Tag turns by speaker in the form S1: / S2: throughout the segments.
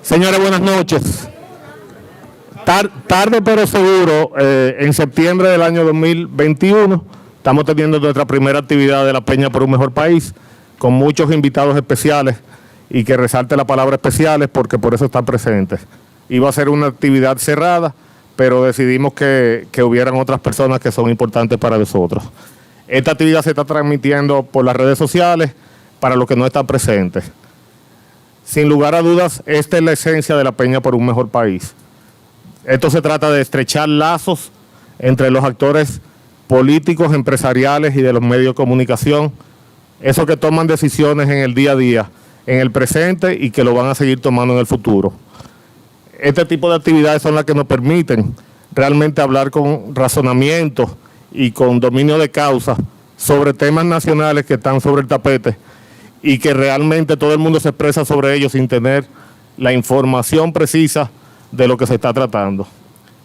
S1: Señores, buenas noches. Tarde pero seguro, en septiembre del año 2021, estamos teniendo nuestra primera actividad de la Peña por un Mejor País, con muchos invitados especiales, y que resalte la palabra especiales porque por eso están presentes. Iba a ser una actividad cerrada, pero decidimos que hubieran otras personas que son importantes para nosotros. Esta actividad se está transmitiendo por las redes sociales para los que no están presentes. Sin lugar a dudas, esta es la esencia de la Peña por un Mejor País. Esto se trata de estrechar lazos entre los actores políticos, empresariales y de los medios de comunicación, esos que toman decisiones en el día a día, en el presente y que lo van a seguir tomando en el futuro. Este tipo de actividades son las que nos permiten realmente hablar con razonamiento y con dominio de causa sobre temas nacionales que están sobre el tapete y que realmente todo el mundo se expresa sobre ellos sin tener la información precisa de lo que se está tratando.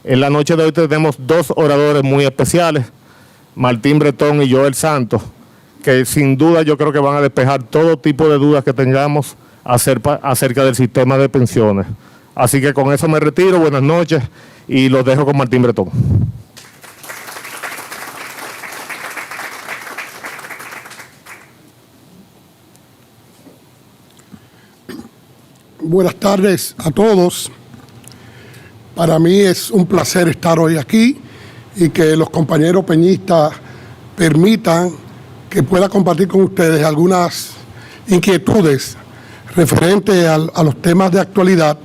S1: En la noche de hoy tenemos dos oradores muy especiales, Martín Bretón y Joel Santos, que sin duda yo creo que van a despejar todo tipo de dudas que tengamos acerca del sistema de pensiones. Así que con eso me retiro, buenas noches, y los dejo con Martín Bretón.
S2: Buenas tardes a todos. Para mí es un placer estar hoy aquí y que los compañeros peñistas permitan que pueda compartir con ustedes algunas inquietudes referentes a los temas de actualidad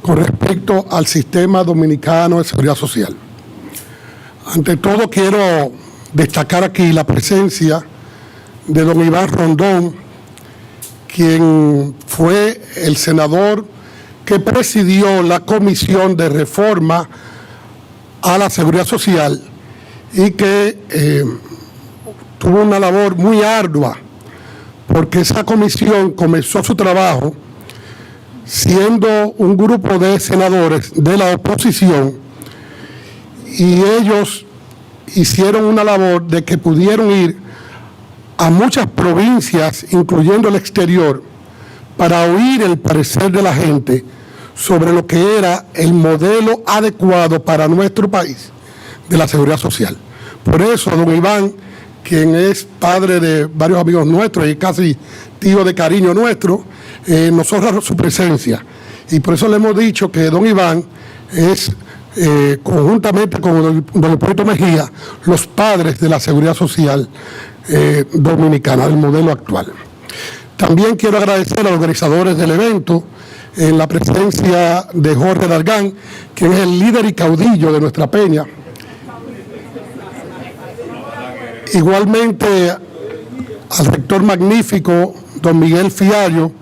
S2: con respecto al sistema dominicano de seguridad social. Ante todo, quiero destacar aquí la presencia de don Iván Rondón, quien fue el senador que presidió la Comisión de Reforma a la Seguridad Social y que tuvo una labor muy ardua, porque esa comisión comenzó su trabajo siendo un grupo de senadores de la oposición y ellos hicieron una labor de que pudieron ir a muchas provincias, incluyendo el exterior, para oír el parecer de la gente sobre lo que era el modelo adecuado para nuestro país de la seguridad social. Por eso, don Iván, quien es padre de varios amigos nuestros y casi tío de cariño nuestro, nos honra su presencia. Y por eso le hemos dicho que don Iván es, conjuntamente con don Hipólito Mejía, los padres de la seguridad social dominicana, del modelo actual. También quiero agradecer a los organizadores del evento, en la presencia de Jorge Dargán, quien es el líder y caudillo de nuestra peña. Igualmente al rector magnífico, don Miguel Fiallo,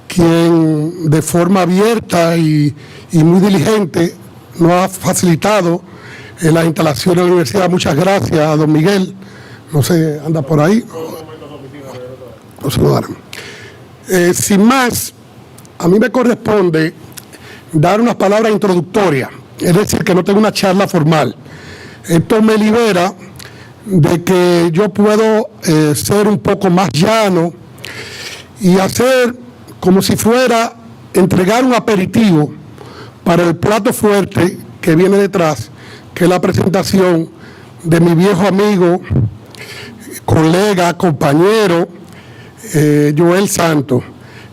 S2: quien de forma abierta y muy diligente nos ha facilitado la instalación de la universidad. Muchas gracias a don Miguel. No sé, anda por ahí. Lo saludaron. Sin más, a mí me corresponde dar unas palabras introductorias, es decir, que no tengo una charla formal. Esto me libera de que yo puedo ser un poco más llano y hacer como si fuera entregar un aperitivo para el plato fuerte que viene detrás, que es la presentación de mi viejo amigo, colega, compañero, Joel Santos,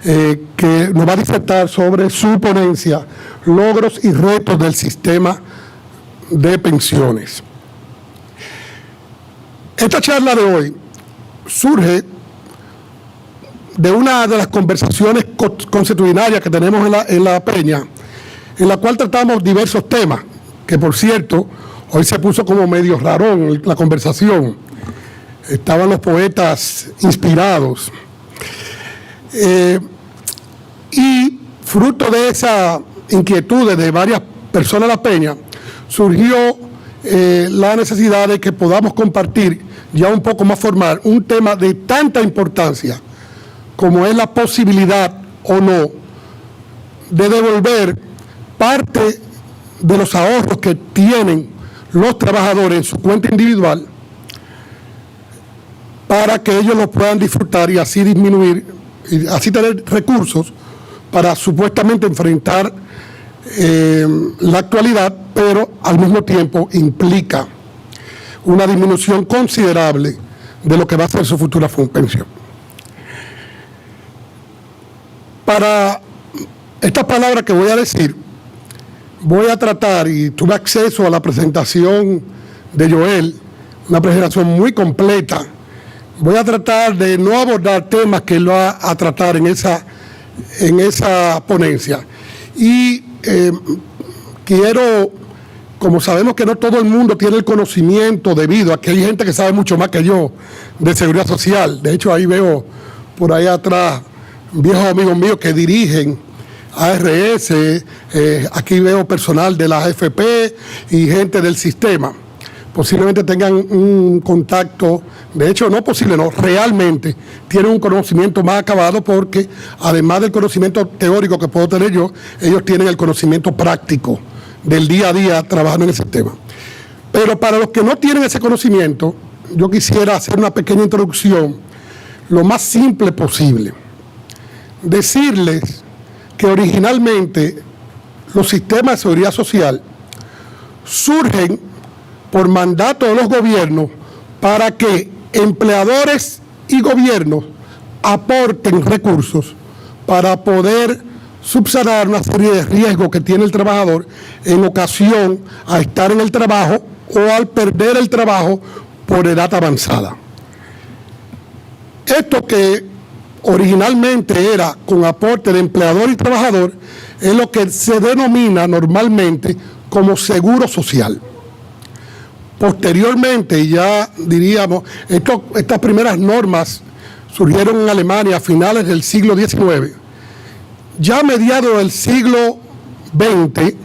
S2: que nos va a disertar sobre su ponencia, logros y retos del sistema de pensiones. Esta charla de hoy surge de una de las conversaciones constitucionarias que tenemos en la Peña, en la cual tratamos diversos temas, que por cierto, hoy se puso como medio rarón la conversación. Estaban los poetas inspirados. Y fruto de esa inquietud de varias personas de la Peña, surgió la necesidad de que podamos compartir ya un poco más formal un tema de tanta importancia como es la posibilidad o no de devolver parte de los ahorros que tienen los trabajadores en su cuenta individual para que ellos lo puedan disfrutar y así disminuir, y así tener recursos para supuestamente enfrentar la actualidad, pero al mismo tiempo implica una disminución considerable de lo que va a ser su futura pensión. Para estas palabras que voy a decir, voy a tratar, y tuve acceso a la presentación de Joel, una presentación muy completa. Voy a tratar de no abordar temas que él va a tratar en esa ponencia. Y quiero, como sabemos que no todo el mundo tiene el conocimiento, debido a que hay gente que sabe mucho más que yo de seguridad social. De hecho, ahí veo por ahí atrás viejos amigos míos que dirigen ARS, aquí veo personal de la AFP y gente del sistema. Posiblemente tengan un contacto, de hecho no posible, no, realmente tienen un conocimiento más acabado, porque además del conocimiento teórico que puedo tener yo, ellos tienen el conocimiento práctico del día a día trabajando en el sistema. Pero para los que no tienen ese conocimiento, yo quisiera hacer una pequeña introducción, lo más simple posible. Decirles que originalmente los sistemas de seguridad social surgen por mandato de los gobiernos para que empleadores y gobiernos aporten recursos para poder subsanar una serie de riesgos que tiene el trabajador en ocasión a estar en el trabajo o al perder el trabajo por edad avanzada. Esto que originalmente era con aporte de empleador y trabajador es lo que se denomina normalmente como seguro social. Posteriormente, ya diríamos, estas primeras normas surgieron en Alemania a finales del siglo XIX. Ya a mediados del siglo XX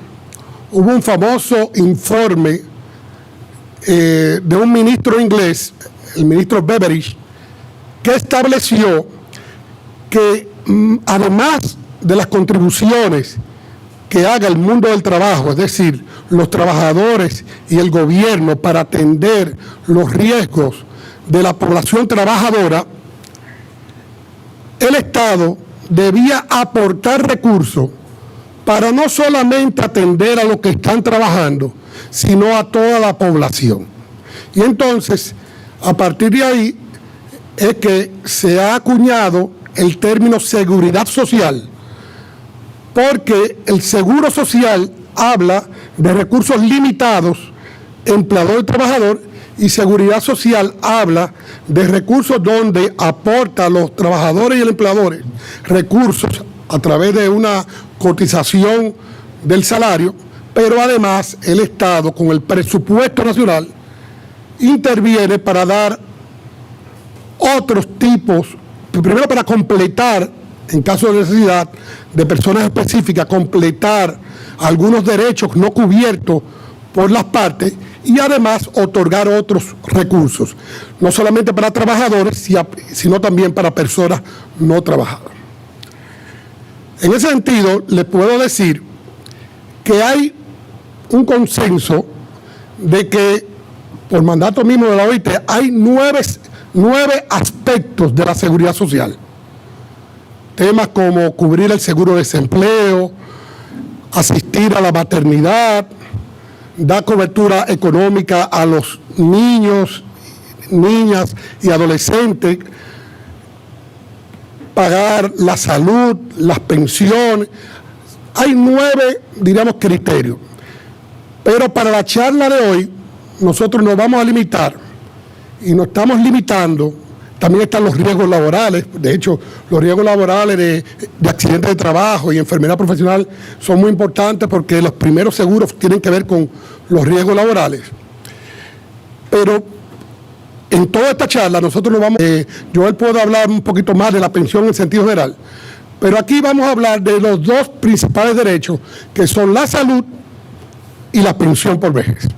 S2: hubo un famoso informe de un ministro inglés, el ministro Beveridge, que estableció que además de las contribuciones que haga el mundo del trabajo, es decir, los trabajadores y el gobierno para atender los riesgos de la población trabajadora, el Estado debía aportar recursos para no solamente atender a los que están trabajando, sino a toda la población. Y entonces, a partir de ahí, es que se ha acuñado el término seguridad social, porque el seguro social habla de recursos limitados, empleador y trabajador, y seguridad social habla de recursos donde aporta a los trabajadores y el empleador recursos a través de una cotización del salario, pero además el Estado con el presupuesto nacional interviene para dar otros tipos, primero para completar, en caso de necesidad de personas específicas, completar algunos derechos no cubiertos por las partes, y además otorgar otros recursos, no solamente para trabajadores, sino también para personas no trabajadoras. En ese sentido, les puedo decir que hay un consenso de que, por mandato mismo de la OIT, hay nueve aspectos de la seguridad social. Temas como cubrir el seguro de desempleo, asistir a la maternidad, dar cobertura económica a los niños, niñas y adolescentes, pagar la salud, las pensiones. Hay 9, diríamos, criterios. Pero para la charla de hoy, nosotros nos vamos a limitar, y nos estamos limitando. También están los riesgos laborales. De hecho, los riesgos laborales de accidentes de trabajo y enfermedad profesional son muy importantes, porque los primeros seguros tienen que ver con los riesgos laborales. Pero en toda esta charla nosotros nos vamos... Joel puede hablar un poquito más de la pensión en sentido general, pero aquí vamos a hablar de los dos principales derechos, que son la salud y la pensión por vejez.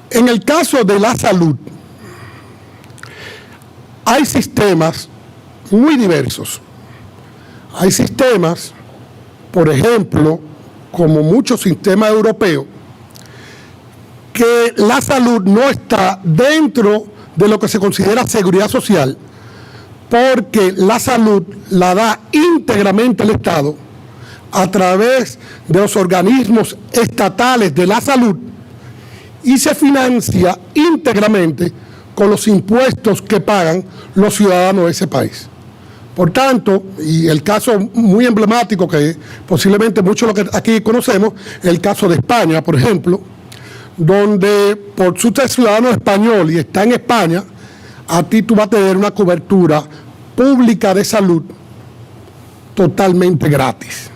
S2: En el caso de la salud, hay sistemas muy diversos. Hay sistemas, por ejemplo, como muchos sistemas europeos, que la salud no está dentro de lo que se considera seguridad social, porque la salud la da íntegramente el Estado a través de los organismos estatales de la salud y se financia íntegramente con los impuestos que pagan los ciudadanos de ese país. Por tanto, y el caso muy emblemático que posiblemente muchos de los que aquí conocemos, el caso de España, por ejemplo, donde por su ser ciudadano español y está en España, a ti tú vas a tener una cobertura pública de salud totalmente gratis.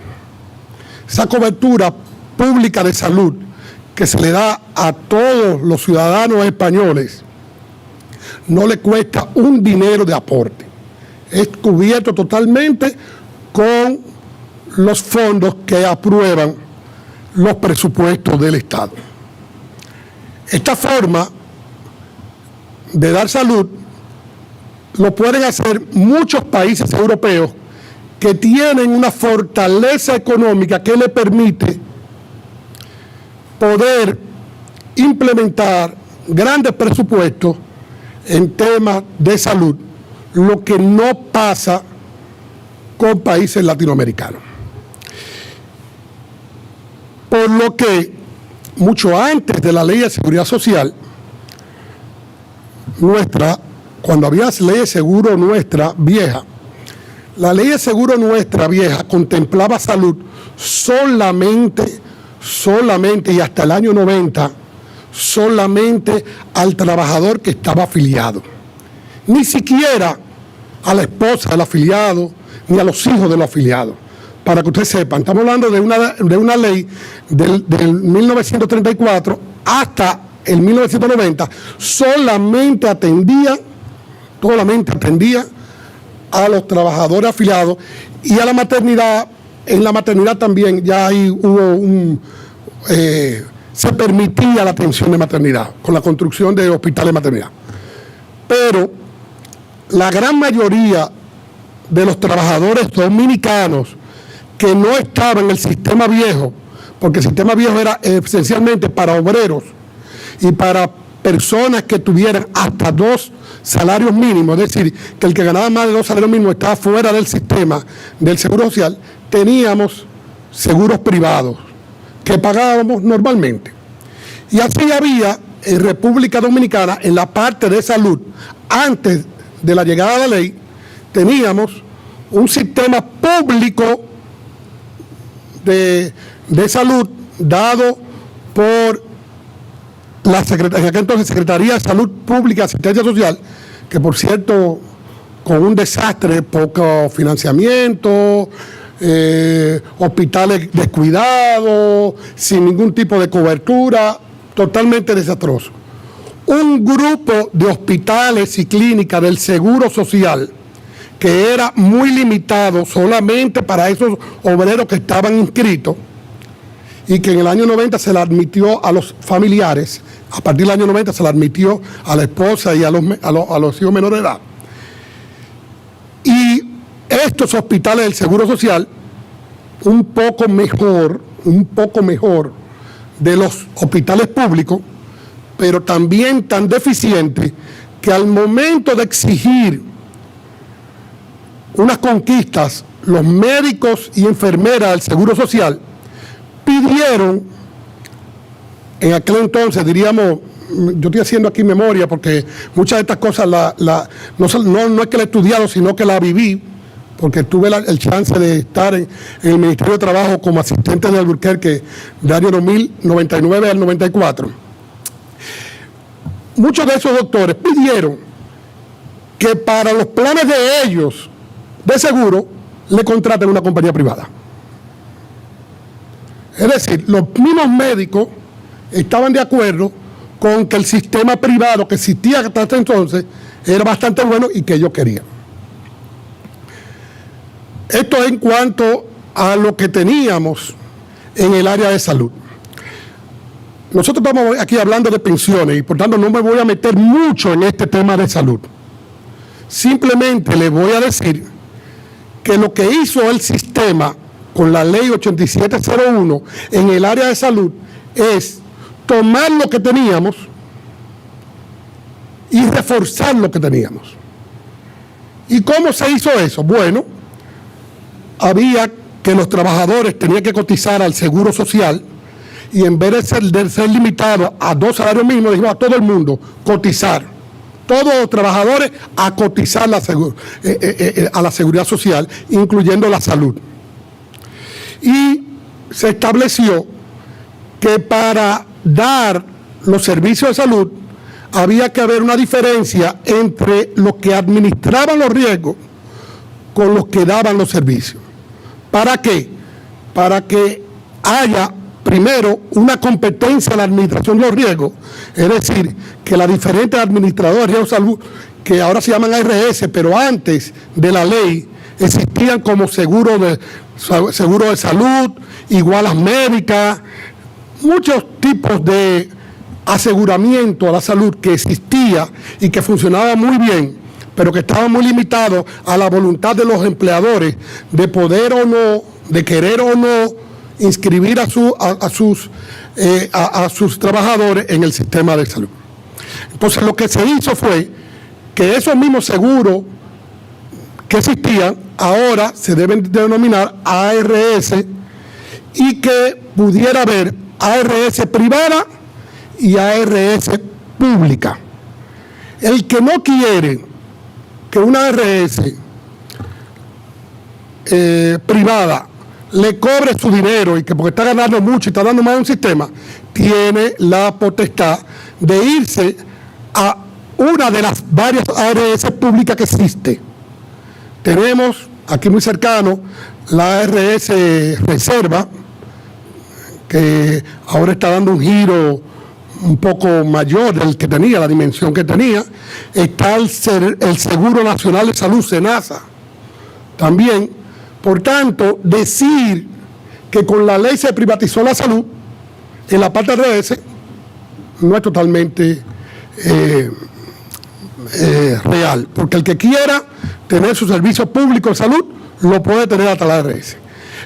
S2: Esa cobertura pública de salud que se le da a todos los ciudadanos españoles no le cuesta un dinero de aporte. Es cubierto totalmente con los fondos que aprueban los presupuestos del Estado. Esta forma de dar salud lo pueden hacer muchos países europeos que tienen una fortaleza económica que le permite poder implementar grandes presupuestos en temas de salud, lo que no pasa con países latinoamericanos. Por lo que, mucho antes de la Ley de Seguridad Social, cuando había Ley de Seguro Nuestra Vieja, la Ley de Seguro Nuestra Vieja contemplaba salud solamente, y hasta el año 90, solamente al trabajador que estaba afiliado. Ni siquiera a la esposa del afiliado, ni a los hijos del afiliado. Para que ustedes sepan, estamos hablando de una ley del 1934 hasta el 1990, solamente atendía a los trabajadores afiliados y a la maternidad. En la maternidad también ya ahí se permitía la atención de maternidad con la construcción de hospitales de maternidad. Pero la gran mayoría de los trabajadores dominicanos que no estaban en el sistema viejo, porque el sistema viejo era esencialmente para obreros y para personas que tuvieran hasta 2 salarios mínimos, es decir, que el que ganaba más de 2 salarios mínimos estaba fuera del sistema del Seguro Social, teníamos seguros privados que pagábamos normalmente. Y así había en República Dominicana, en la parte de salud, antes de la llegada de la ley, teníamos un sistema público de salud dado por en aquel entonces Secretaría de Salud Pública y Asistencia Social, que por cierto, con un desastre, poco financiamiento, hospitales descuidados, sin ningún tipo de cobertura, totalmente desastroso. Un grupo de hospitales y clínicas del Seguro Social que era muy limitado solamente para esos obreros que estaban inscritos y que en el año 90 se le admitió a los familiares, a partir del año 90 se le admitió a la esposa y a los hijos menores de edad. Y estos hospitales del Seguro Social, un poco mejor de los hospitales públicos, pero también tan deficientes que al momento de exigir unas conquistas, los médicos y enfermeras del Seguro Social pidieron, en aquel entonces, diríamos, yo estoy haciendo aquí memoria porque muchas de estas cosas no es que la he estudiado, sino que la viví, porque tuve el chance de estar en el Ministerio de Trabajo como asistente de Alburquerque del año 99 al 94. Muchos de esos doctores pidieron que para los planes de ellos de seguro le contraten una compañía privada. Es decir, los mismos médicos estaban de acuerdo con que el sistema privado que existía hasta entonces era bastante bueno y que ellos querían. Esto en cuanto a lo que teníamos en el área de salud. Nosotros estamos aquí hablando de pensiones y por tanto no me voy a meter mucho en este tema de salud. Simplemente le voy a decir que lo que hizo el sistema con la ley 8701 en el área de salud es tomar lo que teníamos y reforzar lo que teníamos. ¿Y cómo se hizo eso? Bueno, había que los trabajadores tenían que cotizar al Seguro Social y en vez de ser limitado a 2 salarios mínimos, dijimos a todo el mundo cotizar. Todos los trabajadores a cotizar a la seguridad social, incluyendo la salud. Y se estableció que para dar los servicios de salud había que haber una diferencia entre los que administraban los riesgos con los que daban los servicios. ¿Para qué? Para que haya primero una competencia en la administración de los riesgos, es decir, que las diferentes administradores de riesgos de salud, que ahora se llaman ARS, pero antes de la ley existían como seguro de salud, igualas médicas, muchos tipos de aseguramiento a la salud que existía y que funcionaba muy bien, pero que estaba muy limitado a la voluntad de los empleadores de poder o no, de querer o no inscribir a sus trabajadores en el sistema de salud. Entonces lo que se hizo fue que esos mismos seguros que existían ahora se deben denominar ARS y que pudiera haber ARS privada y ARS pública. El que no quiere que una ARS privada le cobre su dinero y que porque está ganando mucho y está dando más a un sistema, tiene la potestad de irse a una de las varias ARS públicas que existe. Tenemos aquí muy cercano la ARS Reserva, que ahora está dando un giro un poco mayor del que tenía, la dimensión que tenía. Está el Seguro Nacional de Salud, SENASA, también. Por tanto, decir que con la ley se privatizó la salud en la parte ARS no es totalmente real, porque el que quiera tener su servicio público de salud lo puede tener hasta la ARS.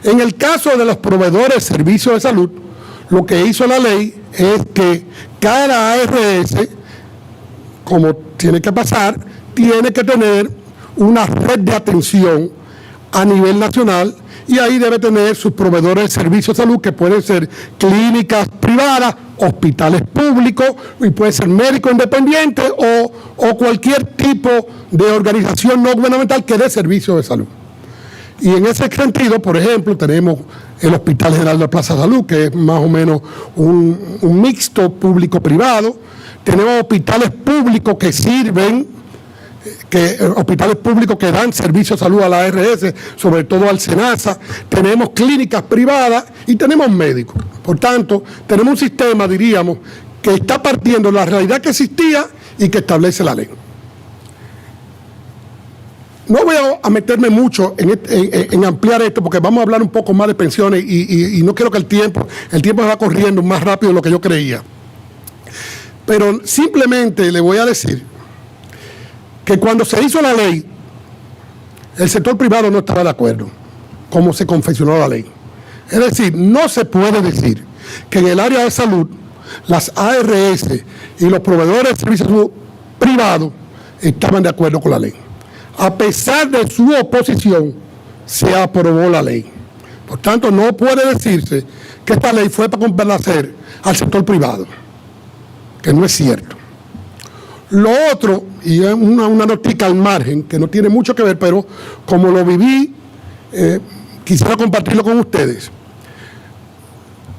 S2: En el caso de los proveedores de servicios de salud, lo que hizo la ley es que cada ARS, como tiene que pasar, tiene que tener una red de atención a nivel nacional y ahí debe tener sus proveedores de servicios de salud, que pueden ser clínicas privadas, hospitales públicos, y puede ser médico independiente o cualquier tipo de organización no gubernamental que dé servicios de salud. Y en ese sentido, por ejemplo, tenemos el Hospital General de Plaza Salud, que es más o menos un mixto público-privado. Tenemos hospitales públicos que sirven, hospitales públicos que dan servicio de salud a la ARS, sobre todo al SENASA. Tenemos clínicas privadas y tenemos médicos. Por tanto, tenemos un sistema, diríamos, que está partiendo de la realidad que existía y que establece la ley. No voy a meterme mucho en ampliar esto, porque vamos a hablar un poco más de pensiones y no quiero que el tiempo se va corriendo más rápido de lo que yo creía. Pero simplemente le voy a decir que cuando se hizo la ley, el sector privado no estaba de acuerdo, como se confeccionó la ley. Es decir, no se puede decir que en el área de salud, las ARS y los proveedores de servicios de salud privados estaban de acuerdo con la ley. A pesar de su oposición, se aprobó la ley. Por tanto, no puede decirse que esta ley fue para complacer al sector privado, que no es cierto. Lo otro, y es una notica al margen, que no tiene mucho que ver, pero como lo viví, quisiera compartirlo con ustedes.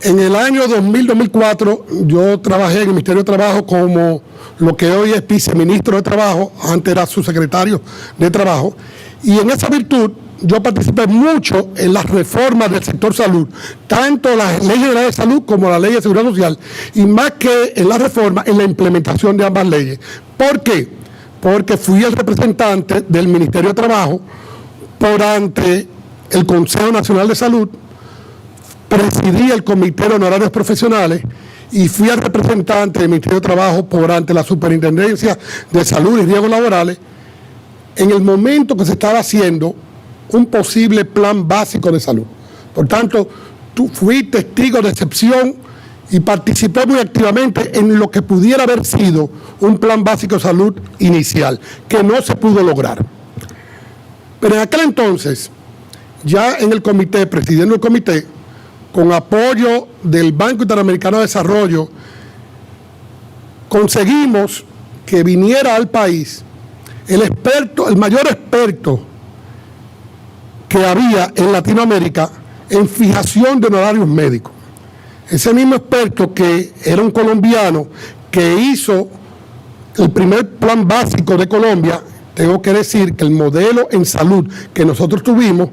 S2: En el año 2000-2004, yo trabajé en el Ministerio de Trabajo como lo que hoy es viceministro de Trabajo, antes era subsecretario de Trabajo, y en esa virtud yo participé mucho en las reformas del sector salud, tanto la Ley General de Salud como la Ley de Seguridad Social, y más que en la reforma, en la implementación de ambas leyes. ¿Por qué? Porque fui el representante del Ministerio de Trabajo por ante el Consejo Nacional de Salud, presidí el Comité de Honorarios Profesionales y fui el representante del Ministerio de Trabajo por ante la Superintendencia de Salud y Riesgos Laborales en el momento que se estaba haciendo un posible plan básico de salud. Por tanto, fui testigo de excepción y participé muy activamente en lo que pudiera haber sido un plan básico de salud inicial, que no se pudo lograr. Pero en aquel entonces, ya en el comité, presidiendo el comité, con apoyo del Banco Interamericano de Desarrollo, conseguimos que viniera al país el mayor experto que había en Latinoamérica en fijación de honorarios médicos. Ese mismo experto, que era un colombiano, que hizo el primer plan básico de Colombia. Tengo que decir que el modelo en salud que nosotros tuvimos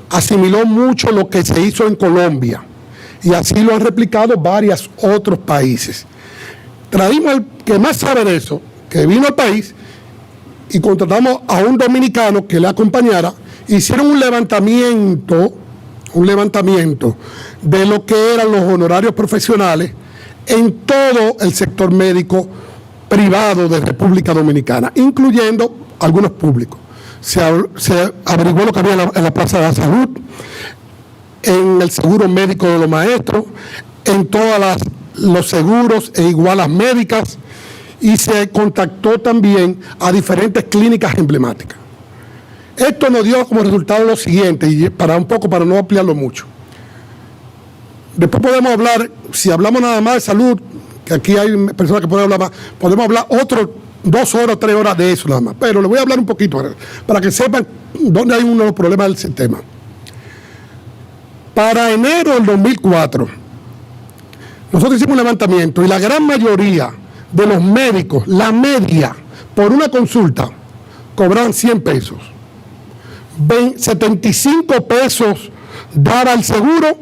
S2: asimiló mucho lo que se hizo en Colombia, y así lo han replicado varios otros países. Traímos al que más sabe de eso, que vino al país, y contratamos a un dominicano que le acompañara. Hicieron un levantamiento de lo que eran los honorarios profesionales en todo el sector médico privado de República Dominicana, incluyendo algunos públicos. Se averiguó lo que había en la Plaza de la Salud, en el seguro médico de los maestros, en todos los seguros e igualas médicas, y se contactó también a diferentes clínicas emblemáticas. Esto nos dio como resultado lo siguiente, y para no ampliarlo mucho. Después podemos hablar, si hablamos nada más de salud, que aquí hay personas que pueden hablar más, podemos hablar otros 2 horas, 3 horas de eso nada más. Pero les voy a hablar un poquito para que sepan dónde hay uno de los problemas del sistema. Para enero del 2004, nosotros hicimos un levantamiento, y la gran mayoría de los médicos, la media, por una consulta, cobraban 100 pesos. 75 pesos daba el seguro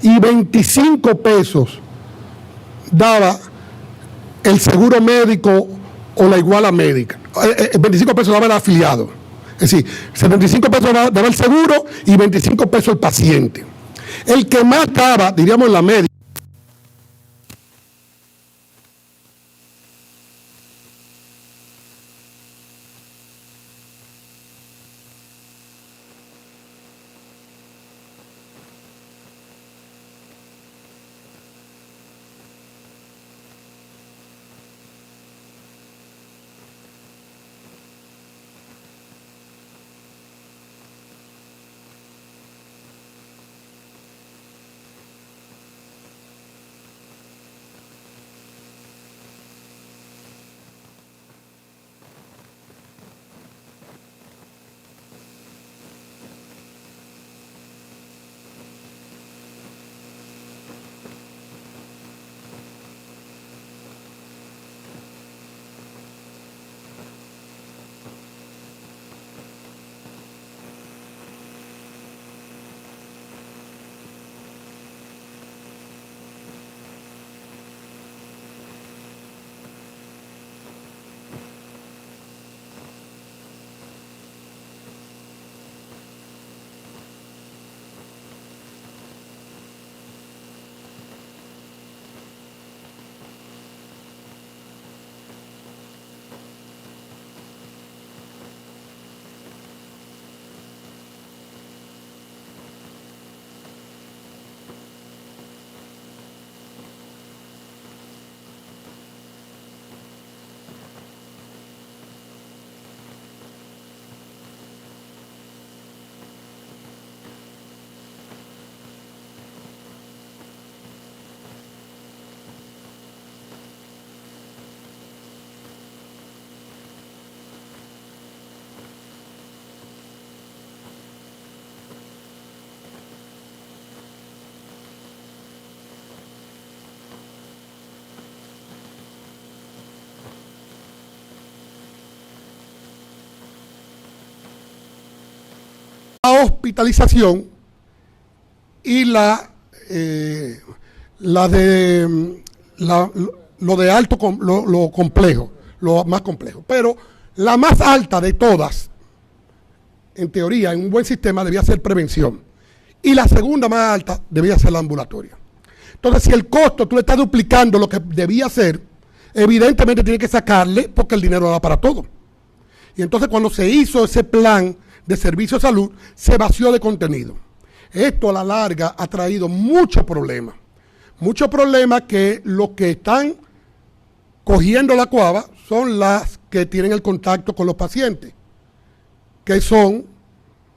S2: y 25 pesos daba el seguro médico o la iguala médica. 25 pesos daba el afiliado. Es decir, 75 pesos daba el seguro y 25 pesos el paciente. El que más daba, diríamos, la media, hospitalización y lo complejo, lo más complejo. Pero la más alta de todas, en teoría, en un buen sistema, debía ser prevención. Y la segunda más alta debía ser la ambulatoria. Entonces, si el costo tú le estás duplicando lo que debía ser, evidentemente tiene que sacarle, porque el dinero da para todo. Y entonces, cuando se hizo ese plan de servicio de salud, se vació de contenido. Esto a la larga ha traído muchos problemas que los que están cogiendo la cuava son las que tienen el contacto con los pacientes, que son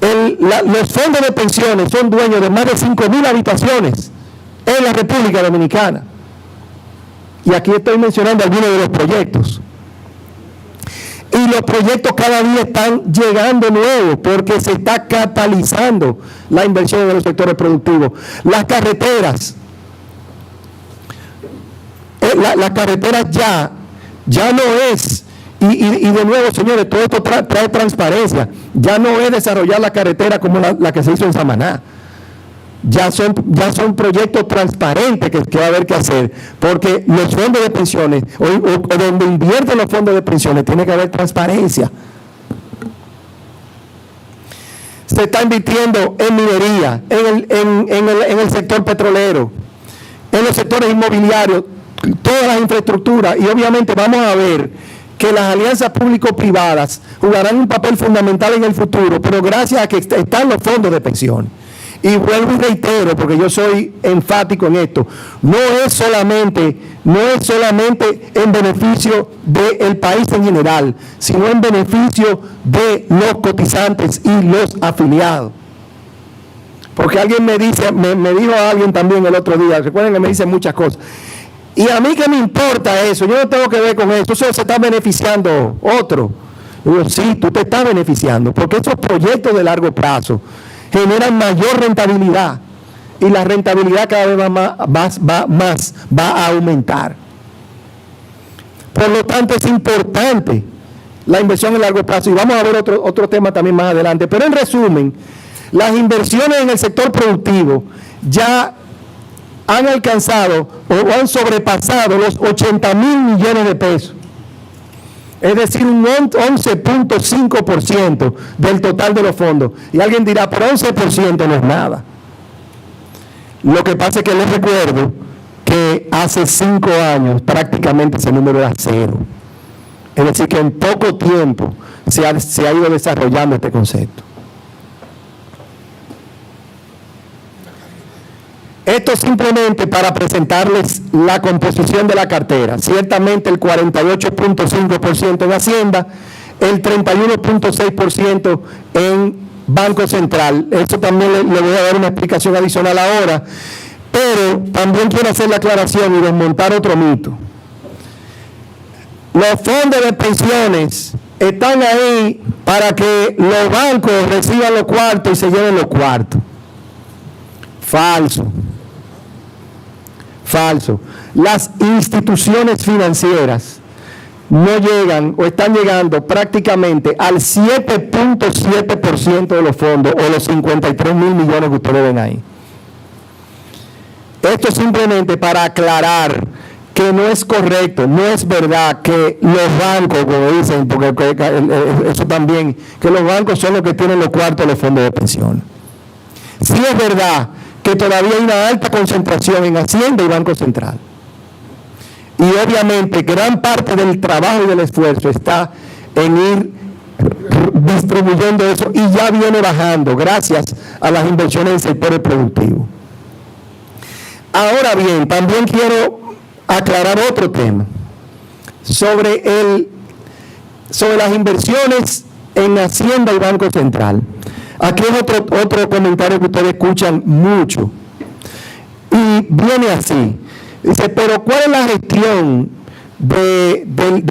S3: los fondos de pensiones son dueños de más de 5.000 habitaciones en la República Dominicana. Y aquí estoy mencionando algunos de los proyectos. Y los proyectos cada día están llegando nuevos porque se está catalizando la inversión en los sectores productivos. Las carreteras, las carreteras ya no es, y de nuevo, señores, todo esto trae transparencia. Ya no es desarrollar la carretera como la que se hizo en Samaná. Ya son proyectos transparentes que va a haber que hacer, porque los fondos de pensiones, o donde invierten los fondos de pensiones, tiene que haber transparencia. Se está invirtiendo en minería, en el sector petrolero, en los sectores inmobiliarios, todas las infraestructuras, y obviamente vamos a ver que las alianzas público-privadas jugarán un papel fundamental en el futuro, pero gracias a que están los fondos de pensión. Y vuelvo y reitero, porque yo soy enfático en esto, no es solamente en beneficio del país en general, sino en beneficio de los cotizantes y los afiliados. Porque alguien me dice, me dijo a alguien también el otro día, recuerden que me dicen muchas cosas, y a mí que me importa eso, yo no tengo que ver con eso, eso se está beneficiando otro. Yo digo, sí, tú te estás beneficiando, porque esos proyectos de largo plazo generan mayor rentabilidad, y la rentabilidad cada vez va a aumentar. Por lo tanto, es importante la inversión en largo plazo, y vamos a ver otro tema también más adelante. Pero en resumen, las inversiones en el sector productivo ya han alcanzado o han sobrepasado los 80.000 millones de pesos. Es decir, un 11.5% del total de los fondos. Y alguien dirá, pero 11% no es nada. Lo que pasa es que les recuerdo que hace 5 años prácticamente ese número era 0. Es decir, que en poco tiempo se ha ido desarrollando este concepto. Esto simplemente para presentarles la composición de la cartera. Ciertamente el 48.5% en Hacienda, el 31.6% en Banco Central. Eso también le voy a dar una explicación adicional ahora, pero también quiero hacer la aclaración y desmontar otro mito. Los fondos de pensiones están ahí para que los bancos reciban los cuartos y se lleven los cuartos. Falso. Las instituciones financieras no llegan o están llegando prácticamente al 7.7% de los fondos, o los 53.000 millones que ustedes ven ahí. Esto es simplemente para aclarar que no es correcto, no es verdad que los bancos, como dicen, porque eso también, que los bancos son los que tienen los cuartos de los fondos de pensión. Sí es verdad que todavía hay una alta concentración en Hacienda y Banco Central. Y obviamente gran parte del trabajo y del esfuerzo está en ir distribuyendo eso, y ya viene bajando gracias a las inversiones en sectores productivos. Ahora bien, también quiero aclarar otro tema sobre las inversiones en Hacienda y Banco Central. Aquí es otro comentario que ustedes escuchan mucho, y viene así. Dice, pero ¿cuál es la gestión de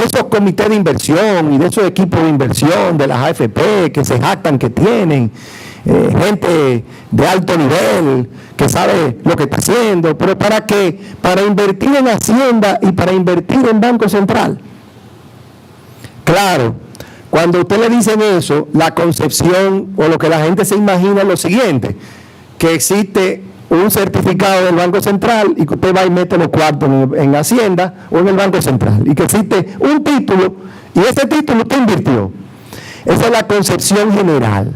S3: esos comités de inversión y de esos equipos de inversión, de las AFP, que se jactan que tienen gente de alto nivel, que sabe lo que está haciendo? ¿Pero para qué? Para invertir en Hacienda y para invertir en Banco Central. Claro, cuando usted le dicen eso, la concepción o lo que la gente se imagina es lo siguiente, que existe un certificado del Banco Central y que usted va y mete los cuartos en Hacienda o en el Banco Central, y que existe un título y ese título usted invirtió. Esa es la concepción general,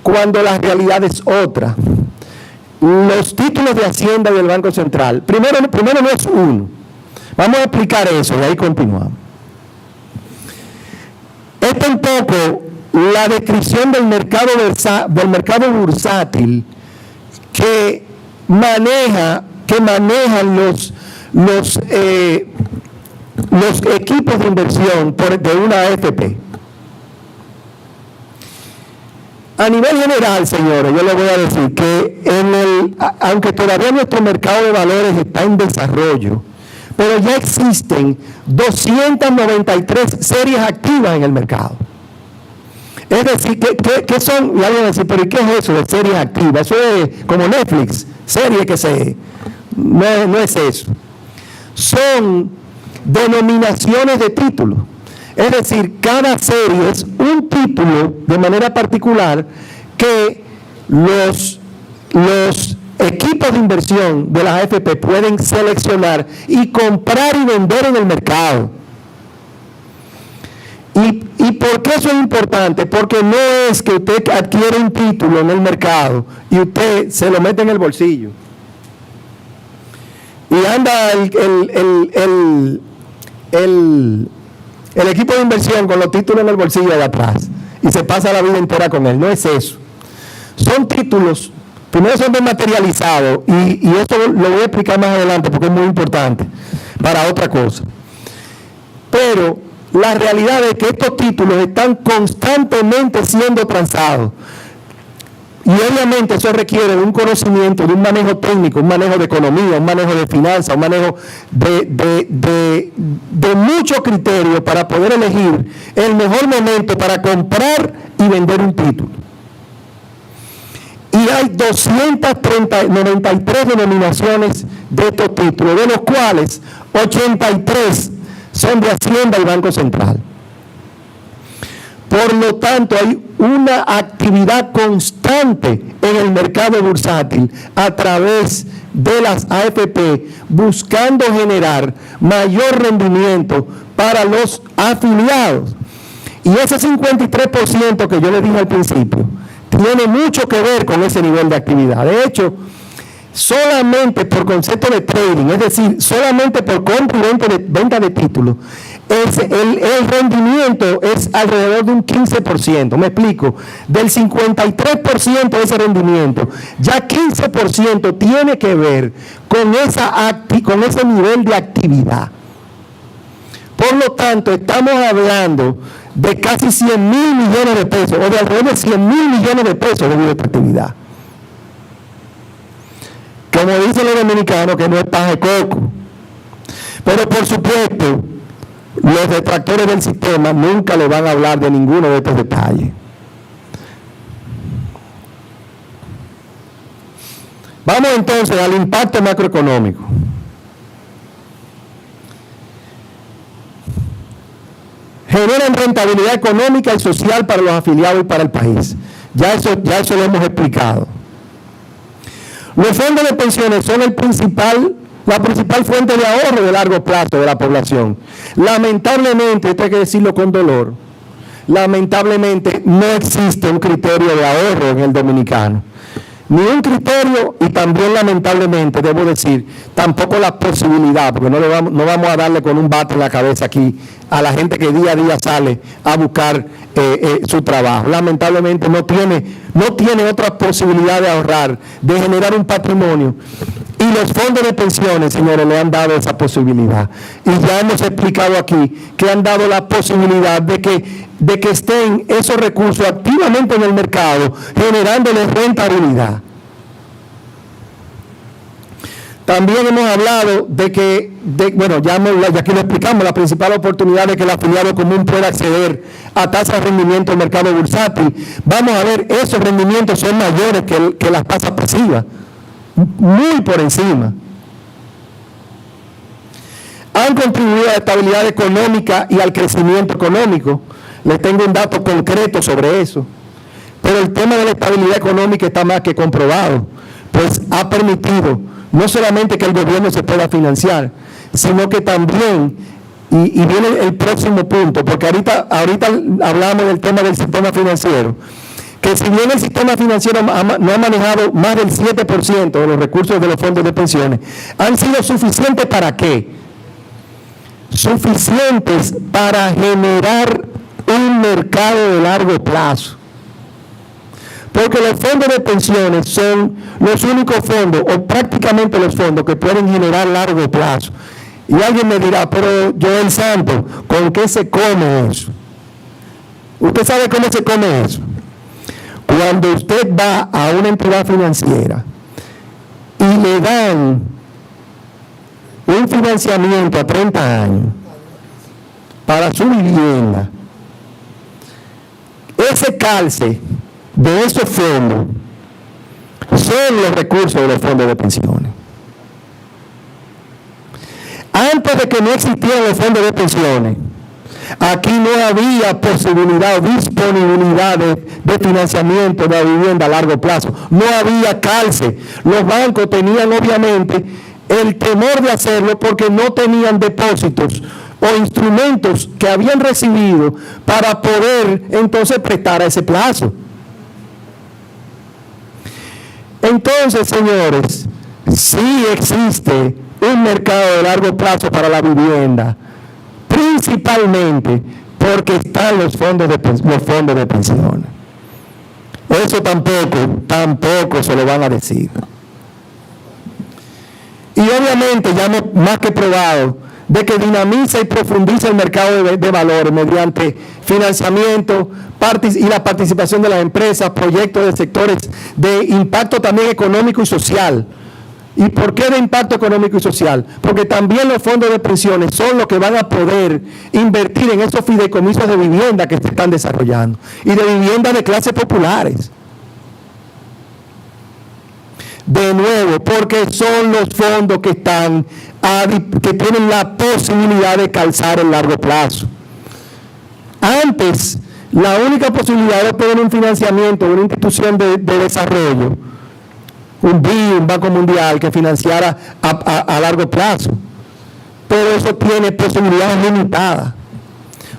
S3: cuando la realidad es otra. Los títulos de Hacienda y del Banco Central, primero no es uno. Vamos a explicar eso y ahí continuamos. Es tampoco la descripción del mercado bursátil que manejan los equipos de inversión de una AFP. A nivel general, señores, yo les voy a decir que aunque todavía nuestro mercado de valores está en desarrollo, pero ya existen 293 series activas en el mercado. Es decir, ¿qué son? Y alguien va a decir, pero ¿y qué es eso de series activas? Eso es como Netflix, serie que no es eso. Son denominaciones de títulos. Es decir, cada serie es un título de manera particular que los equipos de inversión de las AFP pueden seleccionar y comprar y vender en el mercado. ¿Y por qué eso es importante? Porque no es que usted adquiere un título en el mercado y usted se lo mete en el bolsillo. Y anda el equipo de inversión con los títulos en el bolsillo de atrás y se pasa la vida entera con él. No es eso. Son títulos, primero son desmaterializados y esto lo voy a explicar más adelante porque es muy importante para otra cosa. Pero la realidad es que estos títulos están constantemente siendo transados. Y obviamente eso requiere de un conocimiento, de un manejo técnico, un manejo de economía, un manejo de finanzas, un manejo de mucho criterio para poder elegir el mejor momento para comprar y vender un título. Y hay 293 denominaciones de estos títulos, de los cuales 83 son de Hacienda y Banco Central. Por lo tanto, hay una actividad constante en el mercado bursátil a través de las AFP buscando generar mayor rendimiento para los afiliados. Y ese 53% que yo les dije al principio tiene mucho que ver con ese nivel de actividad. De hecho, solamente por concepto de trading, es decir, solamente por compra y venta de títulos, el rendimiento es alrededor de un 15%. Me explico. Del 53% de ese rendimiento, ya 15% tiene que ver con ese nivel de actividad. Por lo tanto, estamos hablando de casi 100,000 millones de pesos, o de alrededor de 100,000 millones de pesos de esta actividad. Como dicen los dominicanos, que no es paja de coco. Pero por supuesto, los detractores del sistema nunca le van a hablar de ninguno de estos detalles. Vamos entonces al impacto macroeconómico. Generan rentabilidad económica y social para los afiliados y para el país. Ya eso lo hemos explicado. Los fondos de pensiones son la principal fuente de ahorro de largo plazo de la población. Lamentablemente, esto hay que decirlo con dolor, lamentablemente no existe un criterio de ahorro en el dominicano. Ni un criterio y también lamentablemente, debo decir, tampoco la posibilidad, porque no vamos a darle con un bate en la cabeza aquí a la gente que día a día sale a buscar su trabajo. Lamentablemente no tiene otra posibilidad de ahorrar, de generar un patrimonio. Y los fondos de pensiones, señores, le han dado esa posibilidad. Y ya hemos explicado aquí que han dado la posibilidad de que estén esos recursos activamente en el mercado, generándoles rentabilidad. También hemos hablado ya aquí lo explicamos, la principal oportunidad de que el afiliado común pueda acceder a tasas de rendimiento del mercado bursátil. Vamos a ver, esos rendimientos son mayores que las tasas pasivas, muy por encima. Han contribuido a la estabilidad económica y al crecimiento económico. Les tengo un dato concreto sobre eso. Pero el tema de la estabilidad económica está más que comprobado, pues ha permitido no solamente que el gobierno se pueda financiar, sino que también, y viene el próximo punto, porque ahorita hablamos del tema del sistema financiero, que si bien el sistema financiero no ha manejado más del 7% de los recursos de los fondos de pensiones, han sido suficientes ¿para qué? Suficientes para generar un mercado de largo plazo. Porque los fondos de pensiones son los únicos fondos, o prácticamente los fondos, que pueden generar largo plazo. Y alguien me dirá, pero Joel Santos, ¿con qué se come eso? ¿Usted sabe cómo se come eso? cuando usted va a una entidad financiera y le dan un financiamiento a 30 años para su vivienda, ese calce de esos fondos son los recursos de los fondos de pensiones. Antes de que no existieran los fondos de pensiones, aquí no había posibilidad o disponibilidad de financiamiento de la vivienda a largo plazo. No había calce. Los bancos tenían obviamente el temor de hacerlo porque no tenían depósitos o instrumentos que habían recibido para poder entonces prestar a ese plazo. Entonces, señores, sí existe un mercado de largo plazo para la vivienda, principalmente porque están los fondos de pensiones. Eso tampoco se lo van a decir. Y obviamente ya más que probado de que dinamiza y profundiza el mercado de valores mediante financiamiento y la participación de las empresas, proyectos de sectores de impacto también económico y social. ¿Y por qué de impacto económico y social? Porque también los fondos de pensiones son los que van a poder invertir en esos fideicomisos de vivienda que se están desarrollando y de viviendas de clases populares. De nuevo, porque son los fondos que tienen la posibilidad de calzar en largo plazo. Antes, la única posibilidad de obtener un financiamiento de una institución de desarrollo, un BID, un Banco Mundial, que financiara a largo plazo. Pero eso tiene posibilidades limitadas.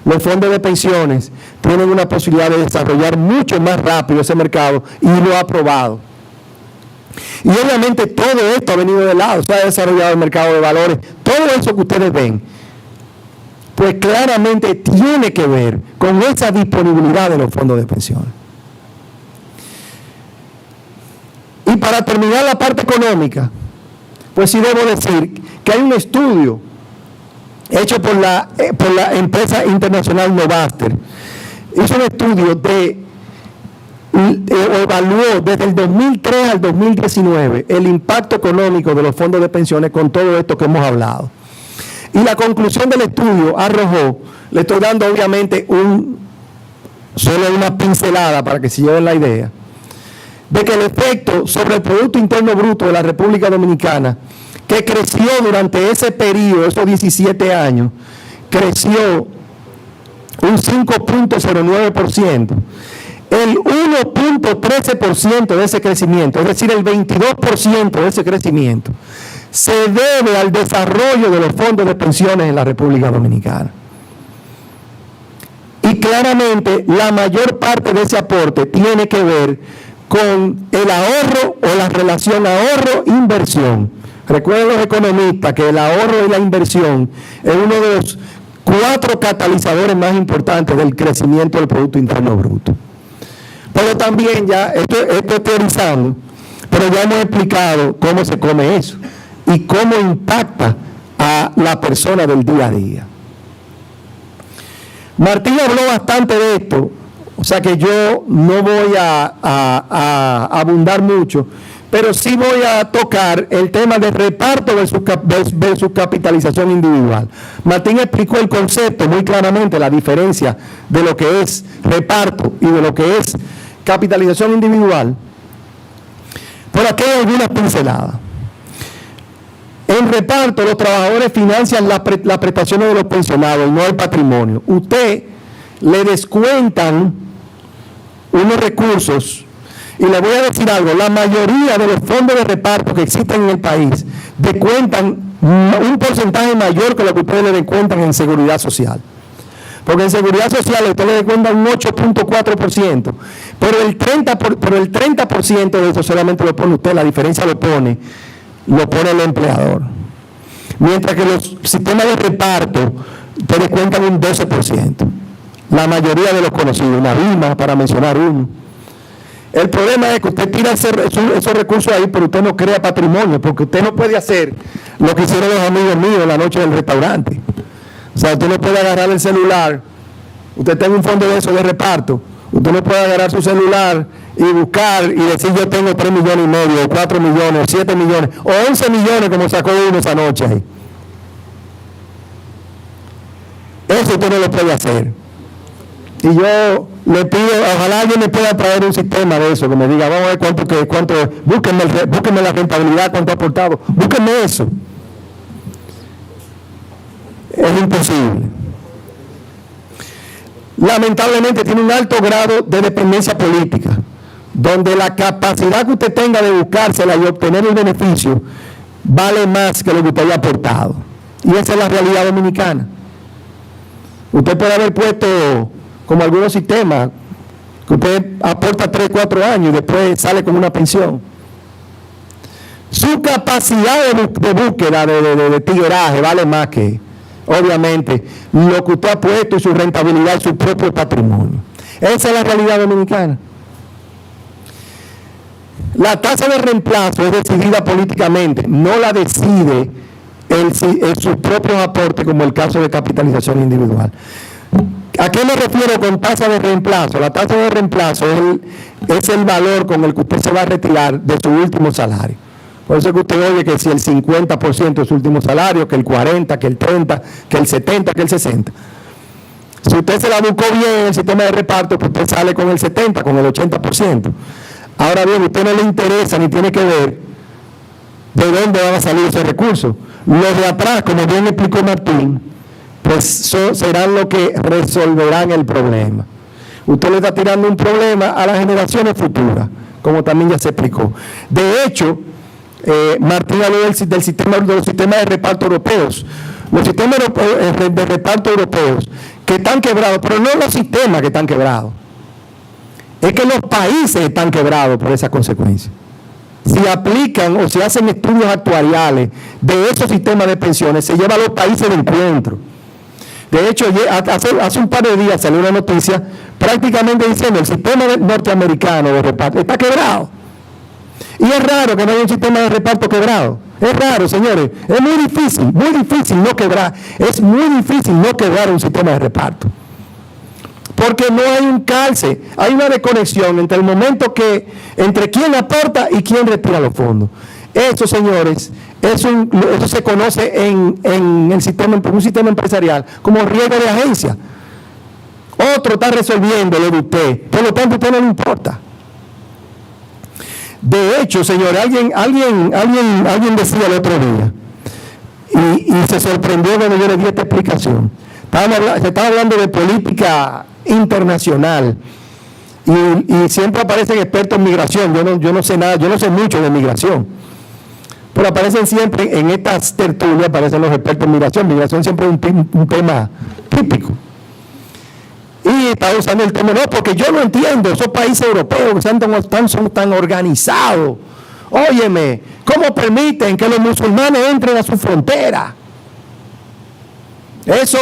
S3: Los fondos de pensiones tienen una posibilidad de desarrollar mucho más rápido ese mercado y lo ha probado. Y obviamente todo esto ha venido de lado, se ha desarrollado el mercado de valores, todo eso que ustedes ven, pues claramente tiene que ver con esa disponibilidad de los fondos de pensiones. Y para terminar la parte económica, pues sí debo decir que hay un estudio hecho por la empresa internacional Novaster. Es un estudio evaluó desde el 2003 al 2019 el impacto económico de los fondos de pensiones con todo esto que hemos hablado. Y la conclusión del estudio arrojó, le estoy dando obviamente solo una pincelada para que se lleven la idea, de que el efecto sobre el Producto Interno Bruto de la República Dominicana, que creció durante ese periodo, esos 17 años, creció un 5.09%, el 1.13% de ese crecimiento, es decir, el 22% de ese crecimiento, se debe al desarrollo de los fondos de pensiones en la República Dominicana. Y claramente la mayor parte de ese aporte tiene que ver con el ahorro o la relación ahorro-inversión. Recuerden los economistas que el ahorro y la inversión es uno de los 4 catalizadores más importantes del crecimiento del Producto Interno Bruto. Pero también ya, esto es teorizando, pero ya hemos explicado cómo se come eso y cómo impacta a la persona del día a día. Martín habló bastante de esto, o sea que yo no voy a abundar mucho, pero sí voy a tocar el tema de reparto versus capitalización individual. Martín explicó el concepto muy claramente, la diferencia de lo que es reparto y de lo que es capitalización individual. Por aquí hay algunas pinceladas. En reparto, los trabajadores financian las prestaciones de los pensionados, no el patrimonio. Usted le descuentan unos recursos, y le voy a decir algo, la mayoría de los fondos de reparto que existen en el país descuentan un porcentaje mayor que lo que ustedes le descuentan en seguridad social. Porque en seguridad social ustedes le descuentan un 8.4%, pero el 30% de eso solamente lo pone usted, la diferencia lo pone el empleador. Mientras que los sistemas de reparto te descuentan un 12%. La mayoría de los conocidos, una BIMA para mencionar uno. El problema es que usted tira esos recursos ahí, pero usted no crea patrimonio, porque usted no puede hacer lo que hicieron los amigos míos la noche del restaurante. O sea, usted no puede agarrar el celular, usted tiene un fondo de eso de reparto, Usted no puede agarrar su celular y buscar y decir yo tengo 3,5 millones, o 4 millones, o 7 millones, o 11 millones como sacó uno esa noche ahí. Eso usted no lo puede hacer. Y yo le pido, ojalá alguien me pueda traer un sistema de eso, que me diga, vamos a ver cuánto búsquenme la rentabilidad, cuánto ha aportado, búsquenme eso. Es imposible. Lamentablemente tiene un alto grado de dependencia política, donde la capacidad que usted tenga de buscársela y obtener el beneficio vale más que lo que usted haya aportado. Y esa es la realidad dominicana. Usted puede haber puesto, como algunos sistemas, que usted aporta 3, 4 años y después sale con una pensión. Su capacidad de búsqueda, de tigueraje, vale más que, obviamente, lo que usted ha puesto y su rentabilidad y su propio patrimonio. Esa es la realidad dominicana. La tasa de reemplazo es decidida políticamente, no la decide sus propios aportes, como el caso de capitalización individual. ¿A qué me refiero con tasa de reemplazo? La tasa de reemplazo es el valor con el que usted se va a retirar de su último salario. Por eso es que usted oye que si el 50% es su último salario, que el 40%, que el 30%, que el 70%, que el 60%. Si usted se la buscó bien en el sistema de reparto, pues usted sale con el 70%, con el 80%. Ahora bien, a usted no le interesa ni tiene que ver de dónde van a salir esos recursos. Los de atrás, como bien explicó Martín, pues serán los que resolverán el problema. Usted le está tirando un problema a las generaciones futuras, como también ya se explicó. De hecho, Martín habló de los sistemas de reparto europeos. Los sistemas de reparto europeos que están quebrados, pero no los sistemas que están quebrados. Es que los países están quebrados por esa consecuencia. Si aplican o se hacen estudios actuariales de esos sistemas de pensiones, se lleva a los países de encuentro. De hecho, hace un par de días salió una noticia prácticamente diciendo el sistema norteamericano de reparto está quebrado. Y es raro que no haya un sistema de reparto quebrado. Es raro, señores. Es muy difícil no quebrar. Es muy difícil no quebrar un sistema de reparto. Porque no hay un calce, hay una desconexión entre el momento entre quién aporta y quién retira los fondos. Eso, señores, eso se conoce en un sistema empresarial como riesgo de agencia. Otro está resolviendo lo de usted, por lo tanto a usted no le importa. De hecho, señores, alguien decía el otro día, y se sorprendió cuando yo le di esta explicación. Se estaba hablando de política internacional y siempre aparecen expertos en migración. Yo no sé nada, yo no sé mucho de migración, pero aparecen siempre en estas tertulias, aparecen los expertos en migración. Migración siempre es un tema típico. Y está usando el tema, no, porque yo no entiendo esos países europeos que son tan organizados. Óyeme, ¿cómo permiten que los musulmanes entren a su frontera? Eso,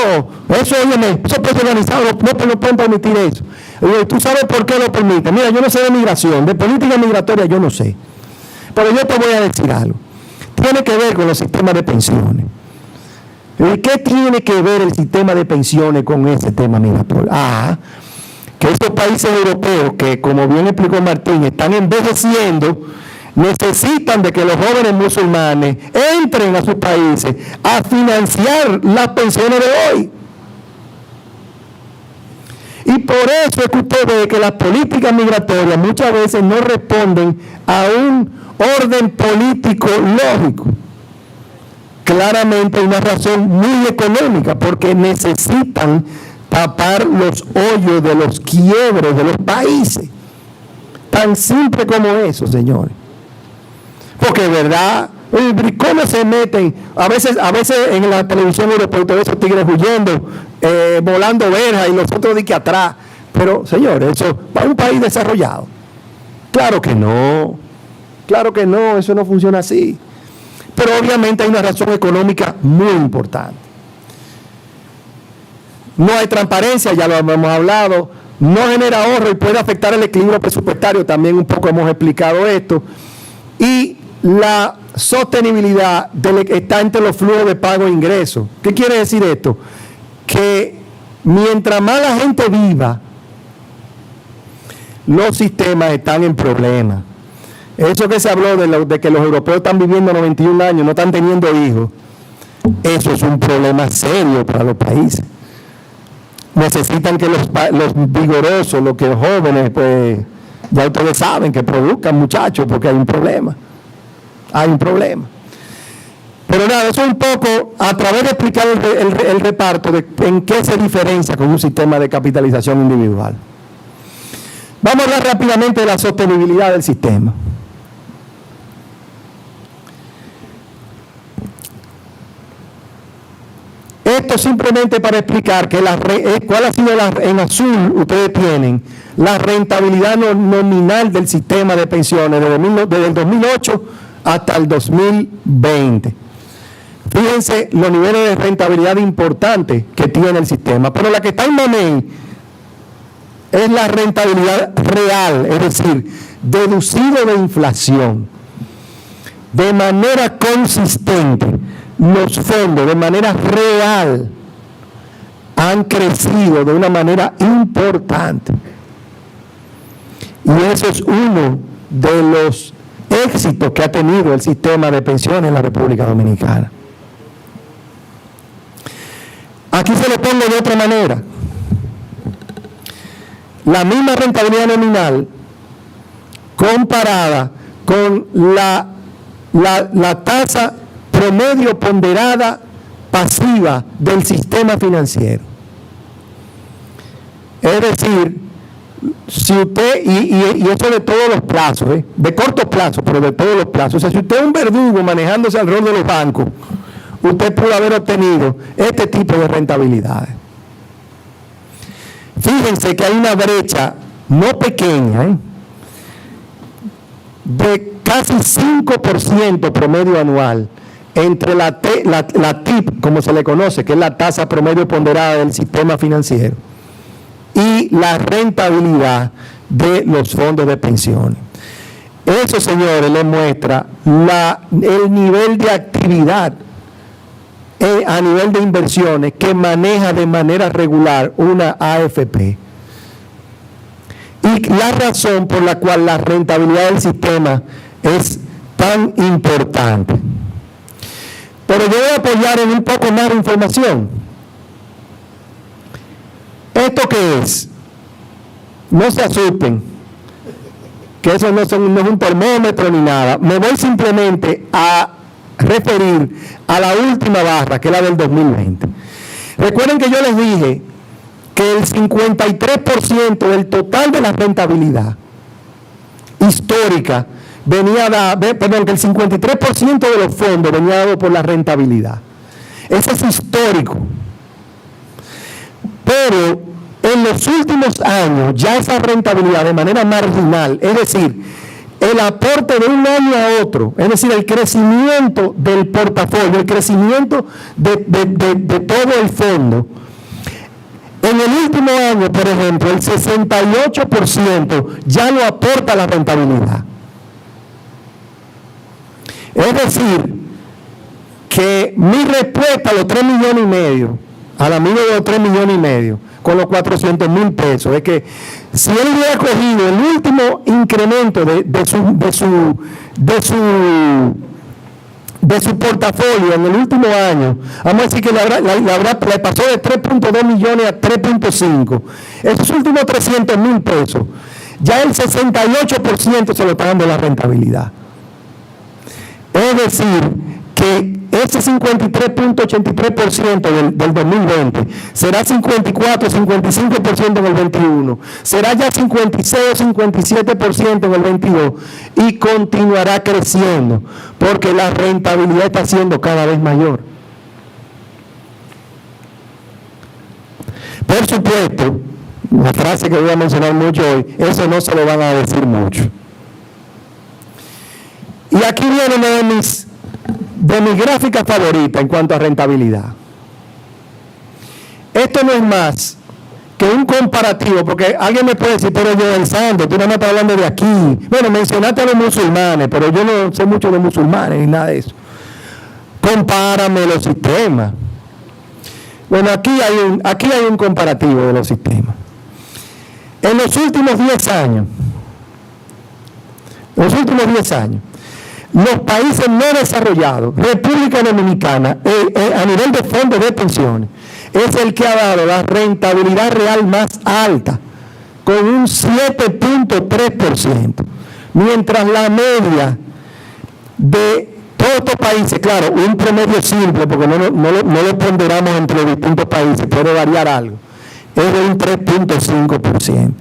S3: óyeme, esos países organizados no pueden permitir eso. ¿Tú sabes por qué lo permiten? Mira, yo no sé de migración, de política migratoria yo no sé. Pero yo te voy a decir algo. Tiene que ver con los sistemas de pensiones. ¿Qué tiene que ver el sistema de pensiones con ese tema migratorio? Que estos países europeos, que como bien explicó Martín, están envejeciendo, necesitan de que los jóvenes musulmanes entren a sus países a financiar las pensiones de hoy. Y por eso es que usted ve que las políticas migratorias muchas veces no responden a un orden político lógico. Claramente hay una razón muy económica, porque necesitan tapar los hoyos de los quiebres de los países. Tan simple como eso, señores. Porque, ¿verdad? ¿Cómo se meten? A veces en la televisión europea usted ve esos tigres huyendo, volando verjas y los otros de que atrás. Pero, señores, eso para un país desarrollado. Claro que no, eso no funciona así. Pero obviamente hay una razón económica muy importante. No hay transparencia, ya lo hemos hablado, no genera ahorro y puede afectar el equilibrio presupuestario, también un poco hemos explicado esto. Y la sostenibilidad está entre los flujos de pago e ingresos. ¿Qué quiere decir esto? Que mientras más la gente viva los sistemas están en problemas. Eso que se habló de que los europeos están viviendo 91 años, no están teniendo hijos, eso es un problema serio para los países. Necesitan que los vigorosos, los que los jóvenes, pues ya ustedes saben, que produzcan muchachos, porque hay un problema. Hay un problema. Pero nada, eso es un poco a través de explicar el reparto de en qué se diferencia con un sistema de capitalización individual. Vamos a hablar rápidamente de la sostenibilidad del sistema. Esto simplemente para explicar que cuál ha sido en azul, ustedes tienen la rentabilidad nominal del sistema de pensiones desde el 2008 hasta el 2020. Fíjense los niveles de rentabilidad importantes que tiene el sistema, pero la que está en mamey es la rentabilidad real, es decir, deducido de inflación. De manera consistente, los fondos de manera real han crecido de una manera importante. Y eso es uno de los éxitos que ha tenido el sistema de pensiones en la República Dominicana. Aquí se lo pongo de otra manera. La misma rentabilidad nominal comparada con la tasa promedio ponderada pasiva del sistema financiero. Es decir, si usted, y eso de todos los plazos, de corto plazo, pero de todos los plazos, o sea, si usted es un verdugo manejándose al rol de los bancos, usted pudo haber obtenido este tipo de rentabilidades. Fíjense que hay una brecha no pequeña, de casi 5% promedio anual entre la TIP, como se le conoce, que es la tasa promedio ponderada del sistema financiero, y la rentabilidad de los fondos de pensiones. Eso, señores, les muestra el nivel de actividad a nivel de inversiones que maneja de manera regular una AFP. Y la razón por la cual la rentabilidad del sistema es tan importante. Pero yo voy a apoyar en un poco más de información. ¿Esto qué es? No se asusten, que eso no es un termómetro ni nada. Me voy simplemente a referir a la última barra, que es la del 2020. Recuerden que yo les dije que el 53% del total de la rentabilidad histórica que el 53% de los fondos venía dado por la rentabilidad. Eso es histórico. Pero en los últimos años, ya esa rentabilidad de manera marginal, es decir, el aporte de un año a otro, es decir, el crecimiento del portafolio, el crecimiento de todo el fondo. En el último año, por ejemplo, el 68% ya lo aporta la rentabilidad. Es decir, que mi respuesta a los 3,5 millones, al amigo de los 3,5 millones, con los 400,000 pesos, es que si él hubiera cogido el último incremento de su portafolio en el último año, vamos a decir que le pasó de 3,2 millones a 3,5. Esos últimos 300,000 pesos, ya el 68% se lo está dando la rentabilidad. Es decir, que ese 53,83% del 2020 será 54, 55% en el 21, será ya 56, 57% en el 22 y continuará creciendo porque la rentabilidad está siendo cada vez mayor. Por supuesto, la frase que voy a mencionar mucho hoy, eso no se lo van a decir mucho. Y aquí viene una de mis gráficas favoritas en cuanto a rentabilidad. Esto no es más que un comparativo, porque alguien me puede decir, pero Joel Santos, tú no me estás hablando de aquí. Bueno, mencionaste a los musulmanes, pero yo no sé mucho de musulmanes ni nada de eso. Compárame los sistemas. Bueno, aquí hay un comparativo de los sistemas. En los últimos 10 años, los países no desarrollados, República Dominicana, a nivel de fondos de pensiones, es el que ha dado la rentabilidad real más alta, con un 7.3%, mientras la media de todos estos países, claro, un promedio simple, porque no lo ponderamos entre los distintos países, puede variar algo, es de un 3.5%.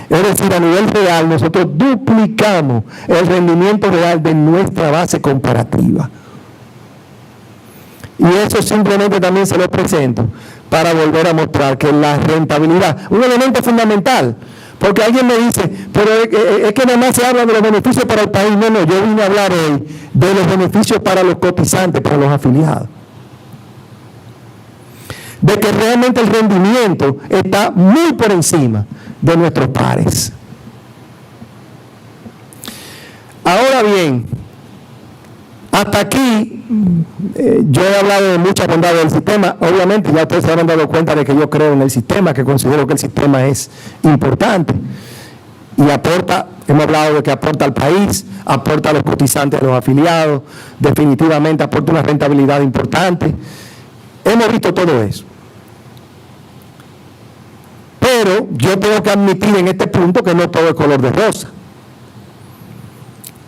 S3: Es decir, a nivel real, nosotros duplicamos el rendimiento real de nuestra base comparativa. Y eso simplemente también se lo presento para volver a mostrar que la rentabilidad, un elemento fundamental, porque alguien me dice, pero es que nada más se habla de los beneficios para el país. No, yo vine a hablar hoy de los beneficios para los cotizantes, para los afiliados. De que realmente el rendimiento está muy por encima de nuestros pares. Ahora bien, hasta aquí yo he hablado de muchas bondades del sistema. Obviamente ya ustedes se habrán dado cuenta de que yo creo en el sistema, que considero que el sistema es importante y aporta, hemos hablado de que aporta al país, aporta a los cotizantes, a los afiliados, definitivamente aporta una rentabilidad importante. Hemos visto todo eso. Pero yo tengo que admitir en este punto que no todo es color de rosa.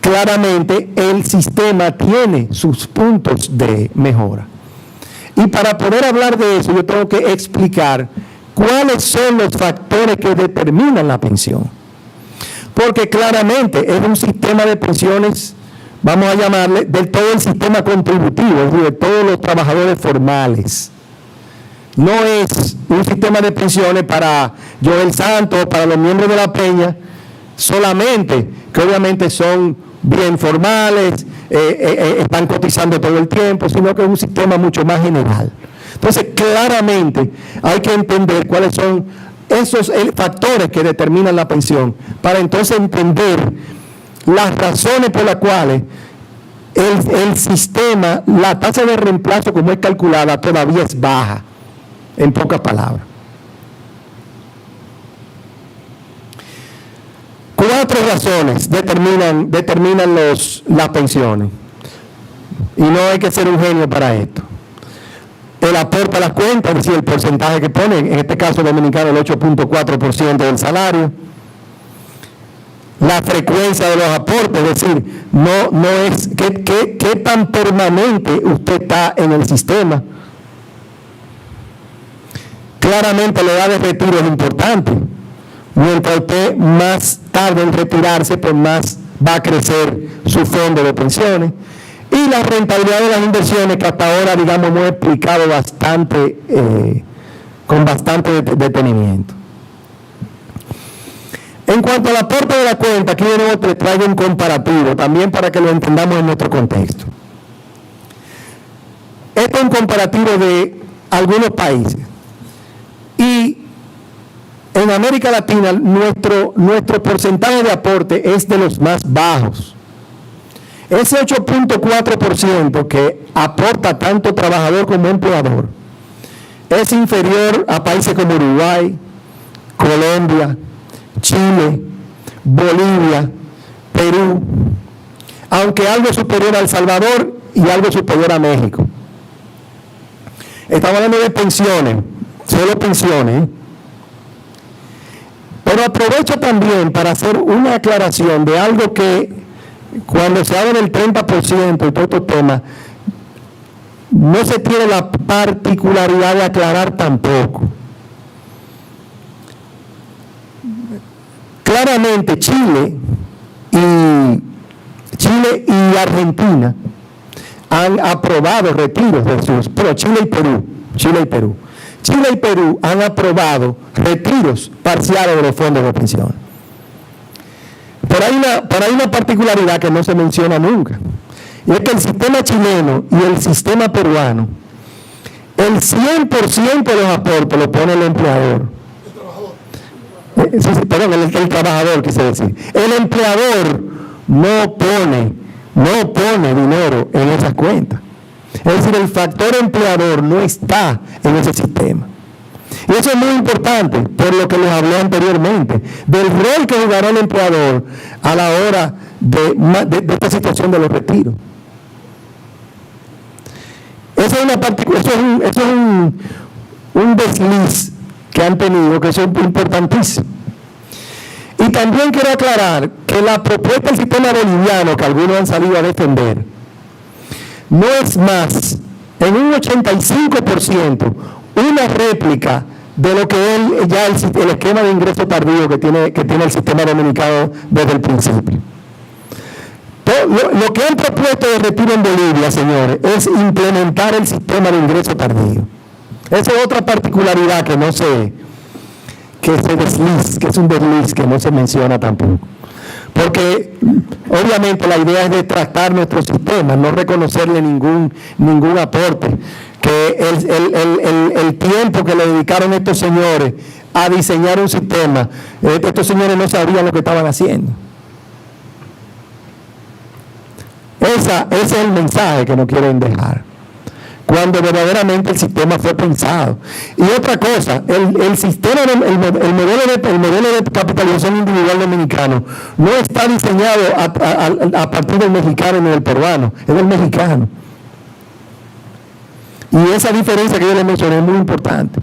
S3: Claramente el sistema tiene sus puntos de mejora. Y para poder hablar de eso, yo tengo que explicar cuáles son los factores que determinan la pensión. Porque claramente es un sistema de pensiones, vamos a llamarle, de todo el sistema contributivo, es decir, de todos los trabajadores formales. No es un sistema de pensiones para Joel Santos, para los miembros de la Peña, solamente, que obviamente son bien formales, están cotizando todo el tiempo, sino que es un sistema mucho más general. Entonces, claramente hay que entender cuáles son esos factores que determinan la pensión, para entonces entender las razones por las cuales el sistema, la tasa de reemplazo como es calculada, todavía es baja. En pocas palabras. 4 razones determinan las pensiones. Y no hay que ser un genio para esto. El aporte a las cuentas, es decir, el porcentaje que ponen, en este caso dominicano, el 8.4% del salario. La frecuencia de los aportes, es decir, no es qué tan permanente usted está en el sistema. Claramente la edad de retiro es importante. Mientras usted más tarde en retirarse, pues más va a crecer su fondo de pensiones. Y la rentabilidad de las inversiones, que hasta ahora, digamos, hemos explicado bastante, con bastante detenimiento. En cuanto al aporte de la cuenta, aquí de nuevo les traigo un comparativo, también para que lo entendamos en nuestro contexto. Este es un comparativo de algunos países. Y en América Latina nuestro porcentaje de aporte es de los más bajos. Ese 8.4% que aporta tanto trabajador como empleador es inferior a países como Uruguay, Colombia, Chile, Bolivia, Perú, aunque algo superior a El Salvador y algo superior a México. Estamos hablando de pensiones. Solo pensiones. Pero aprovecho también para hacer una aclaración de algo que cuando se habla del 30% y todos estos temas, no se tiene la particularidad de aclarar tampoco. Claramente Chile y Argentina han aprobado retiros de sus, pero Chile y Perú han aprobado retiros parciales de los fondos de pensión. Pero hay una particularidad que no se menciona nunca, y es que el sistema chileno y el sistema peruano, el 100% de los aportes lo pone el empleador. El trabajador, quise decir. El empleador no pone dinero en esas cuentas. Es decir, el factor empleador no está en ese sistema. Y eso es muy importante, por lo que les hablé anteriormente, del rol que jugará el empleador a la hora de esta situación de los retiros. Eso es un desliz que han tenido, que eso es importantísimo. Y también quiero aclarar que la propuesta del sistema boliviano que algunos han salido a defender no es más, en un 85%, una réplica de lo que es ya el esquema de ingreso tardío que tiene el sistema dominicano desde el principio. Lo que han propuesto de retiro en Bolivia, señores, es implementar el sistema de ingreso tardío. Esa es otra particularidad que es un desliz que no se menciona tampoco. Porque obviamente la idea es de tratar nuestro sistema, no reconocerle ningún aporte. Que el tiempo que le dedicaron estos señores a diseñar un sistema, estos señores no sabían lo que estaban haciendo. Ese es el mensaje que no quieren dejar, cuando verdaderamente el sistema fue pensado. Y otra cosa, el sistema, el modelo de capitalización individual dominicano no está diseñado a partir del mexicano ni del peruano, es del mexicano. Y esa diferencia que yo les mencioné es muy importante.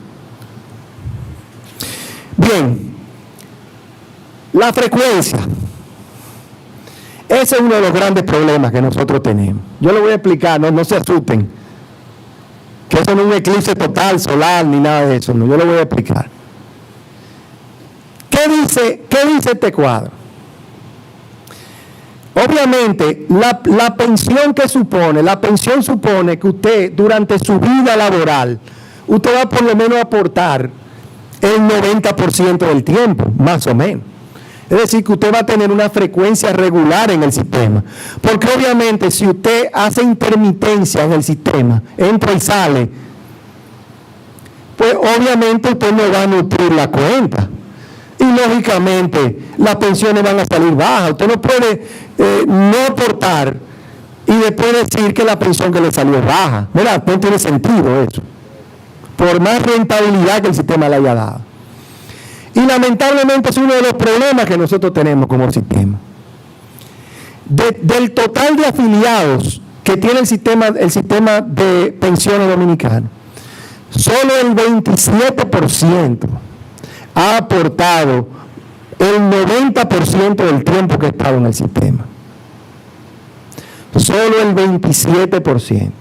S3: Bien, la frecuencia. Ese es uno de los grandes problemas que nosotros tenemos. Yo lo voy a explicar, no se asusten, que eso no es un eclipse total, solar, ni nada de eso, no, yo lo voy a explicar. ¿Qué dice este cuadro? Obviamente, la pensión supone que usted, durante su vida laboral, usted va por lo menos a aportar el 90% del tiempo, más o menos. Es decir, que usted va a tener una frecuencia regular en el sistema. Porque obviamente si usted hace intermitencia en el sistema, entra y sale, pues obviamente usted no va a nutrir la cuenta. Y lógicamente las pensiones van a salir bajas. Usted no puede no aportar y después decir que la pensión que le salió es baja. ¿Verdad? No tiene sentido eso. Por más rentabilidad que el sistema le haya dado. Y lamentablemente es uno de los problemas que nosotros tenemos como sistema. Del total de afiliados que tiene el sistema de pensiones dominicano, solo el 27% ha aportado el 90% del tiempo que ha estado en el sistema. Solo el 27%.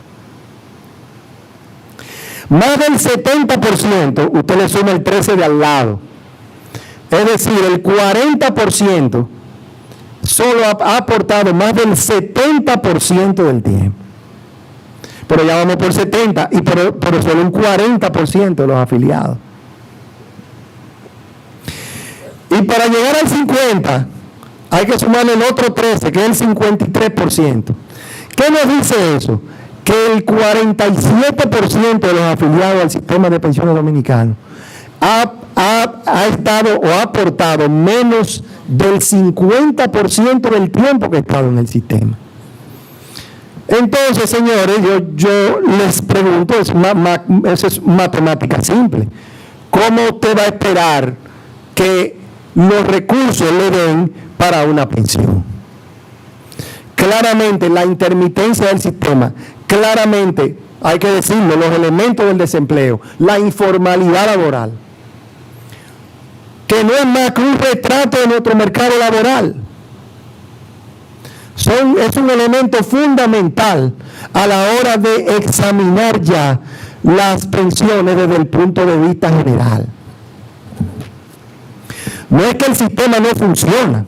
S3: Más del 70%, usted le suma el 13% de al lado. Es decir, el 40% solo ha aportado más del 70% del tiempo. Pero ya vamos por 70% y por solo un 40% de los afiliados. Y para llegar al 50% hay que sumarle el otro 13%, que es el 53%. ¿Qué nos dice eso? Que el 47% de los afiliados al sistema de pensiones dominicano ha estado o ha aportado menos del 50% del tiempo que ha estado en el sistema. Entonces, señores, yo les pregunto, eso es matemática simple. ¿Cómo usted va a esperar que los recursos le den para una pensión? Claramente, la intermitencia del sistema, claramente, hay que decirlo, los elementos del desempleo, la informalidad laboral, que no es más que un retrato de nuestro mercado laboral. Es un elemento fundamental a la hora de examinar ya las pensiones desde el punto de vista general. No es que el sistema no funciona,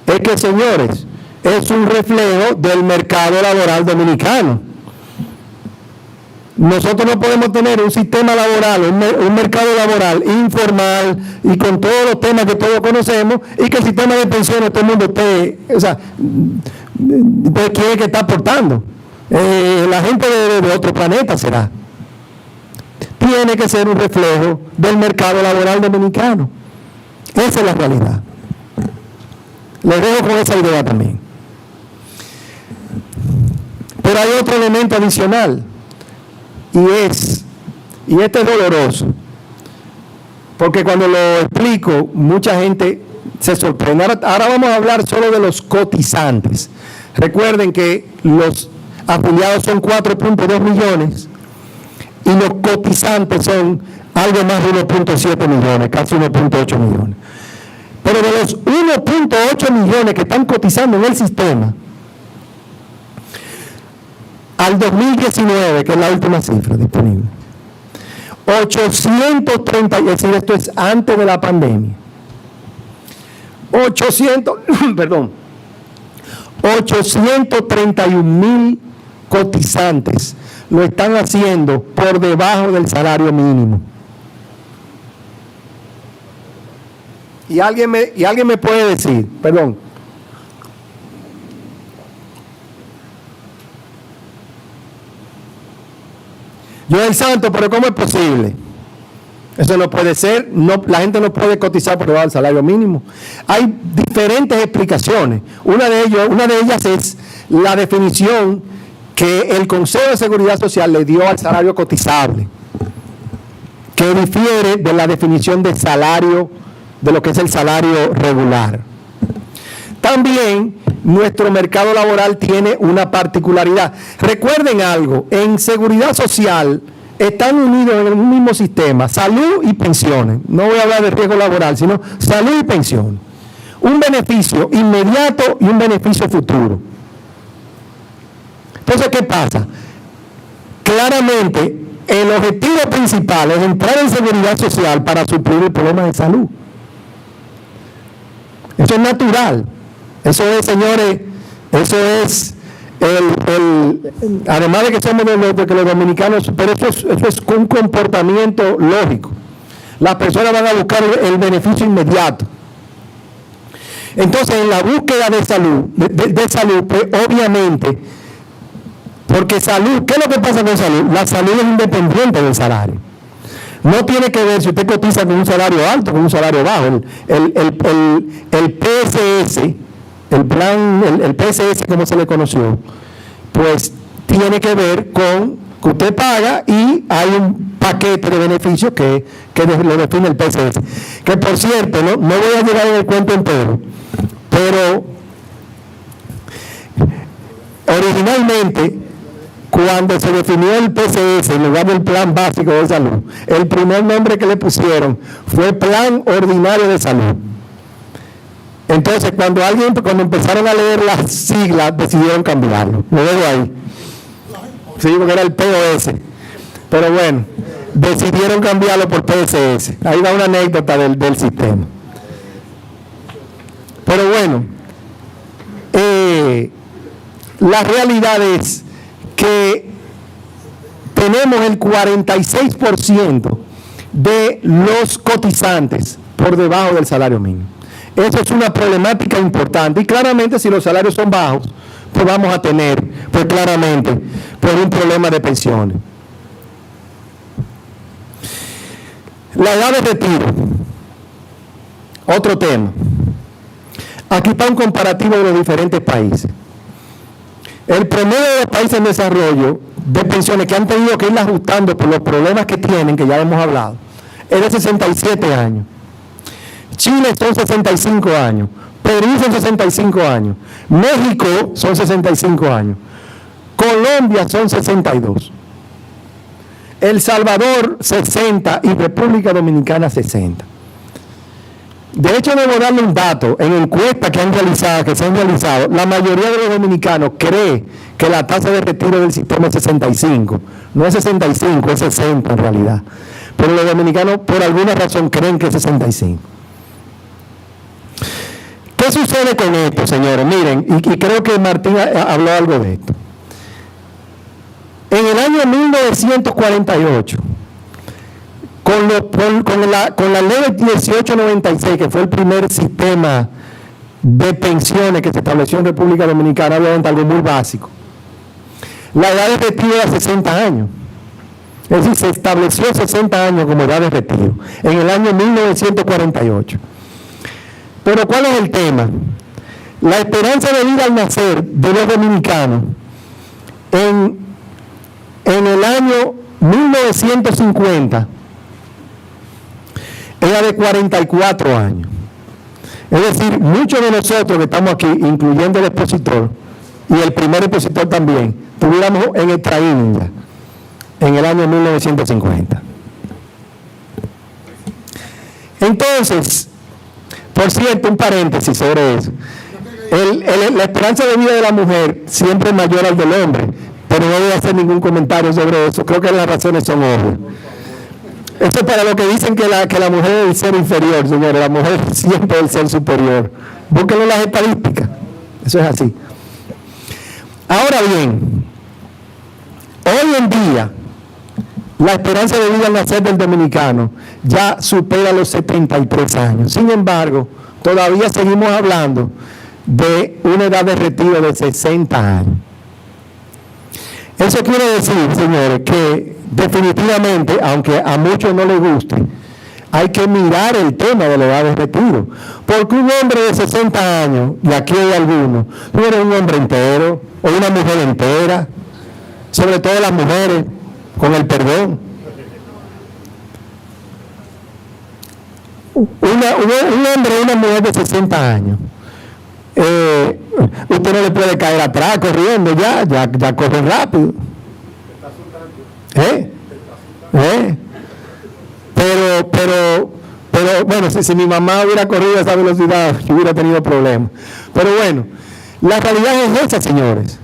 S3: es que, señores, es un reflejo del mercado laboral dominicano. Nosotros no podemos tener un sistema laboral, un mercado laboral informal y con todos los temas que todos conocemos, y que el sistema de pensiones todo el mundo quiere que está aportando. La gente de otro planeta será. Tiene que ser un reflejo del mercado laboral dominicano. Esa es la realidad. Les dejo con esa idea también. Pero hay otro elemento adicional. Y este es doloroso. porque cuando lo explico, mucha gente se sorprende. Ahora vamos a hablar solo de los cotizantes. Recuerden que los afiliados son 4.2 millones y los cotizantes son algo más de 1.7 millones, casi 1.8 millones. Pero de los 1.8 millones que están cotizando en el sistema, al 2019, que es la última cifra disponible, 830, es decir, esto es antes de la pandemia, 831,000 cotizantes lo están haciendo por debajo del salario mínimo. Y alguien me puede decir, perdón, Joel Santos, pero ¿cómo es posible? Eso no puede ser, la gente no puede cotizar por debajo del salario mínimo. Hay diferentes explicaciones. Una de ellas es la definición que el Consejo de Seguridad Social le dio al salario cotizable, que difiere de la definición de salario, de lo que es el salario regular. También nuestro mercado laboral tiene una particularidad. Recuerden algo, en seguridad social están unidos en un mismo sistema, salud y pensiones. No voy a hablar de riesgo laboral, sino salud y pensiones. Un beneficio inmediato y un beneficio futuro. Entonces, ¿qué pasa? Claramente, el objetivo principal es entrar en seguridad social para suplir el problema de salud. Eso es natural. Eso es, señores, eso es además de que somos de los dominicanos, pero eso es un comportamiento lógico. Las personas van a buscar el beneficio inmediato. Entonces, en la búsqueda de salud, pues, obviamente, porque salud, ¿qué es lo que pasa con salud? La salud es independiente del salario. No tiene que ver si usted cotiza con un salario alto o con un salario bajo. El PSS, el PSS como se le conoció, pues tiene que ver con que usted paga y hay un paquete de beneficios que lo define el PSS. Que por cierto, no voy a llegar en el cuento entero, pero originalmente, cuando se definió el PSS en lugar del Plan Básico de Salud, el primer nombre que le pusieron fue Plan Ordinario de Salud. Entonces, cuando empezaron a leer las siglas, decidieron cambiarlo. Lo dejo ahí. Sí, porque era el POS. Pero bueno, decidieron cambiarlo por PSS. Ahí va una anécdota del sistema. Pero bueno, la realidad es que tenemos el 46% de los cotizantes por debajo del salario mínimo. Eso es una problemática importante y claramente si los salarios son bajos, pues vamos a tener, pues claramente, pues un problema de pensiones. La edad de retiro, otro tema. Aquí está un comparativo de los diferentes países. El promedio de los países en desarrollo de pensiones que han tenido que ir ajustando por los problemas que tienen, que ya hemos hablado, es de 67 años. Chile son 65 años, Perú son 65 años, México son 65 años, Colombia son 62, El Salvador 60 y República Dominicana 60. De hecho, debo darle un dato, en encuestas que se han realizado, la mayoría de los dominicanos cree que la tasa de retiro del sistema es 65, no es 65, es 60 en realidad, pero los dominicanos por alguna razón creen que es 65. ¿Qué sucede con esto, señores? Miren, y creo que Martín habló algo de esto. En el año 1948, con la ley 1896, que fue el primer sistema de pensiones que se estableció en República Dominicana, obviamente algo muy básico, la edad de retiro era 60 años. Es decir, se estableció 60 años como edad de retiro, en el año 1948. Pero ¿cuál es el tema? La esperanza de vida al nacer de los dominicanos en el año 1950, en sea de 44 años. Es decir, muchos de nosotros que estamos aquí, incluyendo el expositor y el primer expositor también, estuviéramos en Efraín ya, en el año 1950. Entonces, por cierto, un paréntesis sobre eso. La esperanza de vida de la mujer siempre es mayor al del hombre, pero no voy a hacer ningún comentario sobre eso. Creo que las razones son obvias. Eso es para los que dicen que la mujer es el ser inferior, señores. La mujer siempre es el ser superior. Búsquenlo en las estadísticas. Eso es así. Ahora bien, hoy en día, la esperanza de vida al nacer del dominicano ya supera los 73 años. Sin embargo, todavía seguimos hablando de una edad de retiro de 60 años. Eso quiere decir, señores, que definitivamente, aunque a muchos no les guste, hay que mirar el tema de la edad de retiro. Porque un hombre de 60 años, y aquí hay algunos, tú eres un hombre entero, o una mujer entera, sobre todo las mujeres, con el perdón. Un hombre o una mujer de 60 años, usted no le puede caer atrás corriendo, ya corre rápido. Pero bueno, si mi mamá hubiera corrido a esa velocidad, yo hubiera tenido problemas. Pero bueno, la realidad es esa, señores.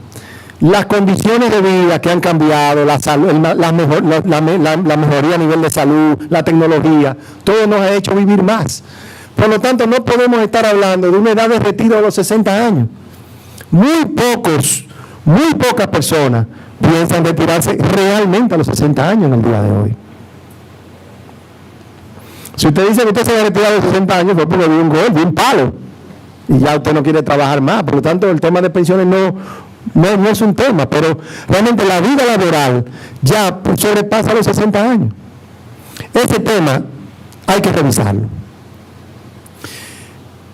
S3: Las condiciones de vida que han cambiado, la salud, la mejoría a nivel de salud, la tecnología, todo nos ha hecho vivir más. Por lo tanto, no podemos estar hablando de una edad de retiro a los 60 años. Muy pocas personas piensan retirarse realmente a los 60 años en el día de hoy. Si usted dice que usted se va a retirar a los 60 años, fue porque dio un gol, dio un palo, y ya usted no quiere trabajar más. Por lo tanto, el tema de pensiones no es un tema, pero realmente la vida laboral ya sobrepasa los 60 años. Ese tema hay que revisarlo.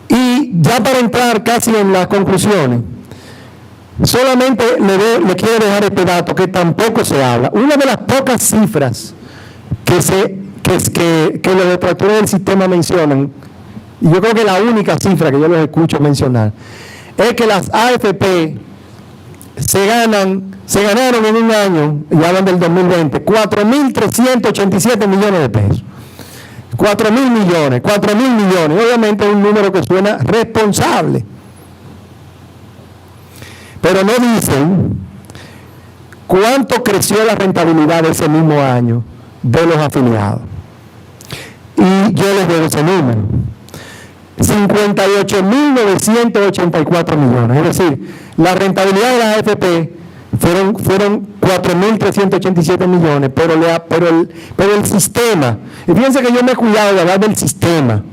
S3: Y ya para entrar casi en las conclusiones, solamente le quiero dejar este dato que tampoco se habla. Una de las pocas cifras que los detractores del sistema mencionan, y yo creo que la única cifra que yo los escucho mencionar, es que las AFP se ganaron en un año, y hablan del 2020, 4.387 millones de pesos. 4.000 millones, obviamente es un número que suena responsable. Pero no dicen cuánto creció la rentabilidad de ese mismo año de los afiliados. Y yo les doy ese número. 58.984 millones. Es decir, la rentabilidad de las AFP fueron 4.387 millones, pero el sistema, y fíjense que yo me he cuidado de hablar del sistema.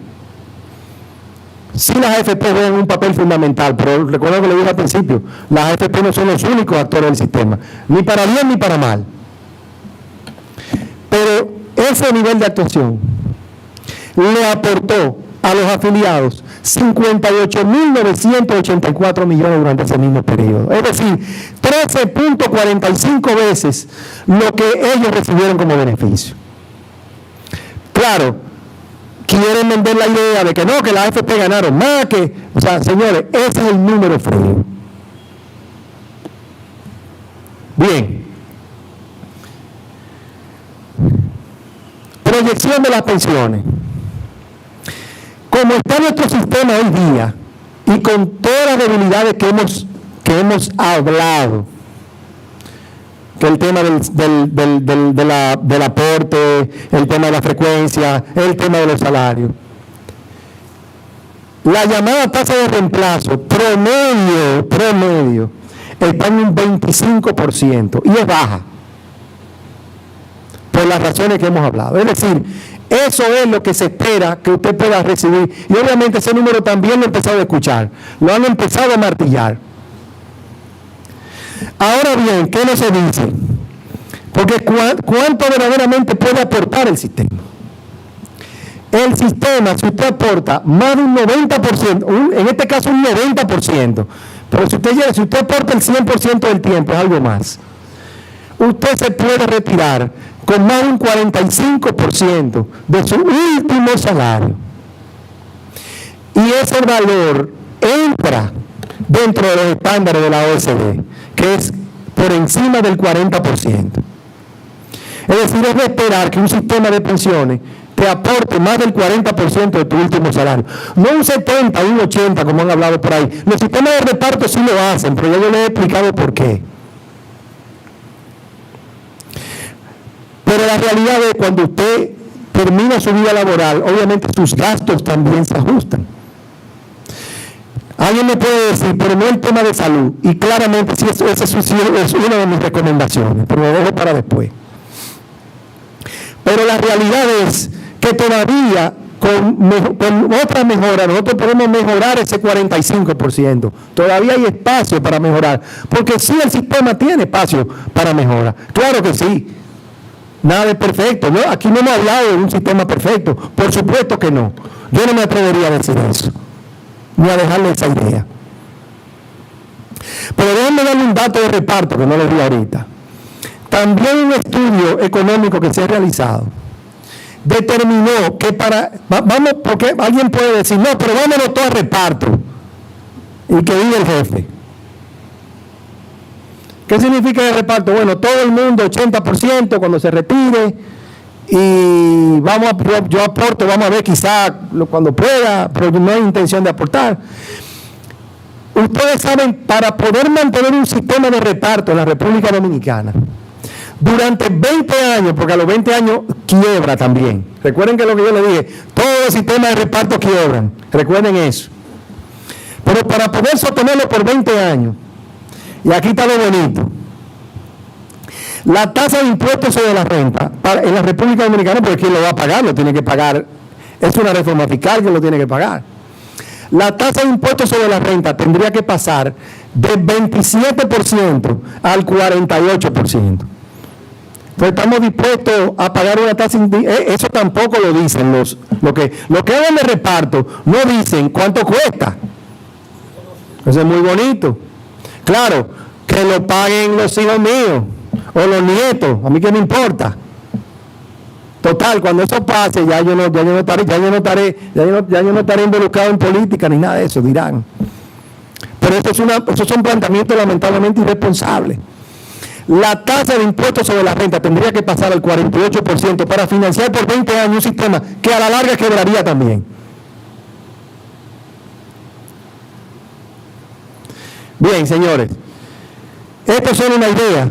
S3: Sí, las AFP juegan un papel fundamental, pero recuerdo que le dije al principio, las AFP no son los únicos actores del sistema, ni para bien ni para mal. Pero ese nivel de actuación le aportó a los afiliados 58.984 millones durante ese mismo periodo. Es decir, 13.45 veces lo que ellos recibieron como beneficio. Claro, quieren vender la idea de que no, que la AFP ganaron más, o sea, señores, ese es el número frío. Bien. Proyección de las pensiones. Como está nuestro sistema hoy día, y con todas las debilidades que hemos hablado, que el tema del aporte, el tema de la frecuencia, el tema de los salarios, la llamada tasa de reemplazo promedio está en un 25%, y es baja, por las razones que hemos hablado. Es decir, eso es lo que se espera que usted pueda recibir. Y obviamente ese número también lo he empezado a escuchar. Lo han empezado a martillar. Ahora bien, ¿qué no se dice? Porque ¿cuánto verdaderamente puede aportar el sistema? El sistema, si usted aporta más de un 90%, en este caso un 90%, pero si usted aporta el 100% del tiempo, es algo más. Usted se puede retirar con más de un 45% de su último salario. Y ese valor entra dentro de los estándares de la OECD, que es por encima del 40%. Es decir, es de esperar que un sistema de pensiones te aporte más del 40% de tu último salario. No un 70, un 80, como han hablado por ahí. Los sistemas de reparto sí lo hacen, pero yo les he explicado por qué. Pero la realidad es que cuando usted termina su vida laboral, obviamente sus gastos también se ajustan. Alguien me puede decir, pero no el tema de salud. Y claramente sí, esa es una de mis recomendaciones, pero lo dejo para después. Pero la realidad es que todavía con otra mejora nosotros podemos mejorar ese 45%. Todavía hay espacio para mejorar, porque sí el sistema tiene espacio para mejorar. Claro que sí. Nada es perfecto, ¿no? Aquí no hemos hablado de un sistema perfecto. Por supuesto que no. Yo no me atrevería a decir eso, ni a dejarle esa idea. Pero déjenme darle un dato de reparto que no les di ahorita. También un estudio económico que se ha realizado determinó que vamos, porque alguien puede decir, no, pero vámonos todos a reparto y que vive el jefe. ¿Qué significa el reparto? Bueno, todo el mundo, 80% cuando se retire, y yo aporto, vamos a ver quizá cuando pueda, pero no hay intención de aportar. Ustedes saben, para poder mantener un sistema de reparto en la República Dominicana, durante 20 años, porque a los 20 años quiebra también. Recuerden que lo que yo les dije, todos los sistemas de reparto quiebran. Recuerden eso. Pero para poder sostenerlo por 20 años, y aquí está lo bonito, la tasa de impuestos sobre la renta en la República Dominicana, porque ¿quién lo va a pagar? Lo tiene que pagar, es una reforma fiscal que lo tiene que pagar. La tasa de impuestos sobre la renta tendría que pasar del 27% al 48%. Entonces estamos dispuestos a pagar una tasa, eso tampoco lo dicen lo que hagan de reparto, no dicen cuánto cuesta. Eso es muy bonito. Claro, que lo paguen los hijos míos o los nietos, a mí qué me importa. Total, cuando eso pase, ya yo no estaré involucrado en política ni nada de eso, dirán. Pero esos son planteamientos lamentablemente irresponsables. La tasa de impuestos sobre la renta tendría que pasar al 48% para financiar por 20 años un sistema que a la larga quebraría también. Bien, señores, esto es solo una idea.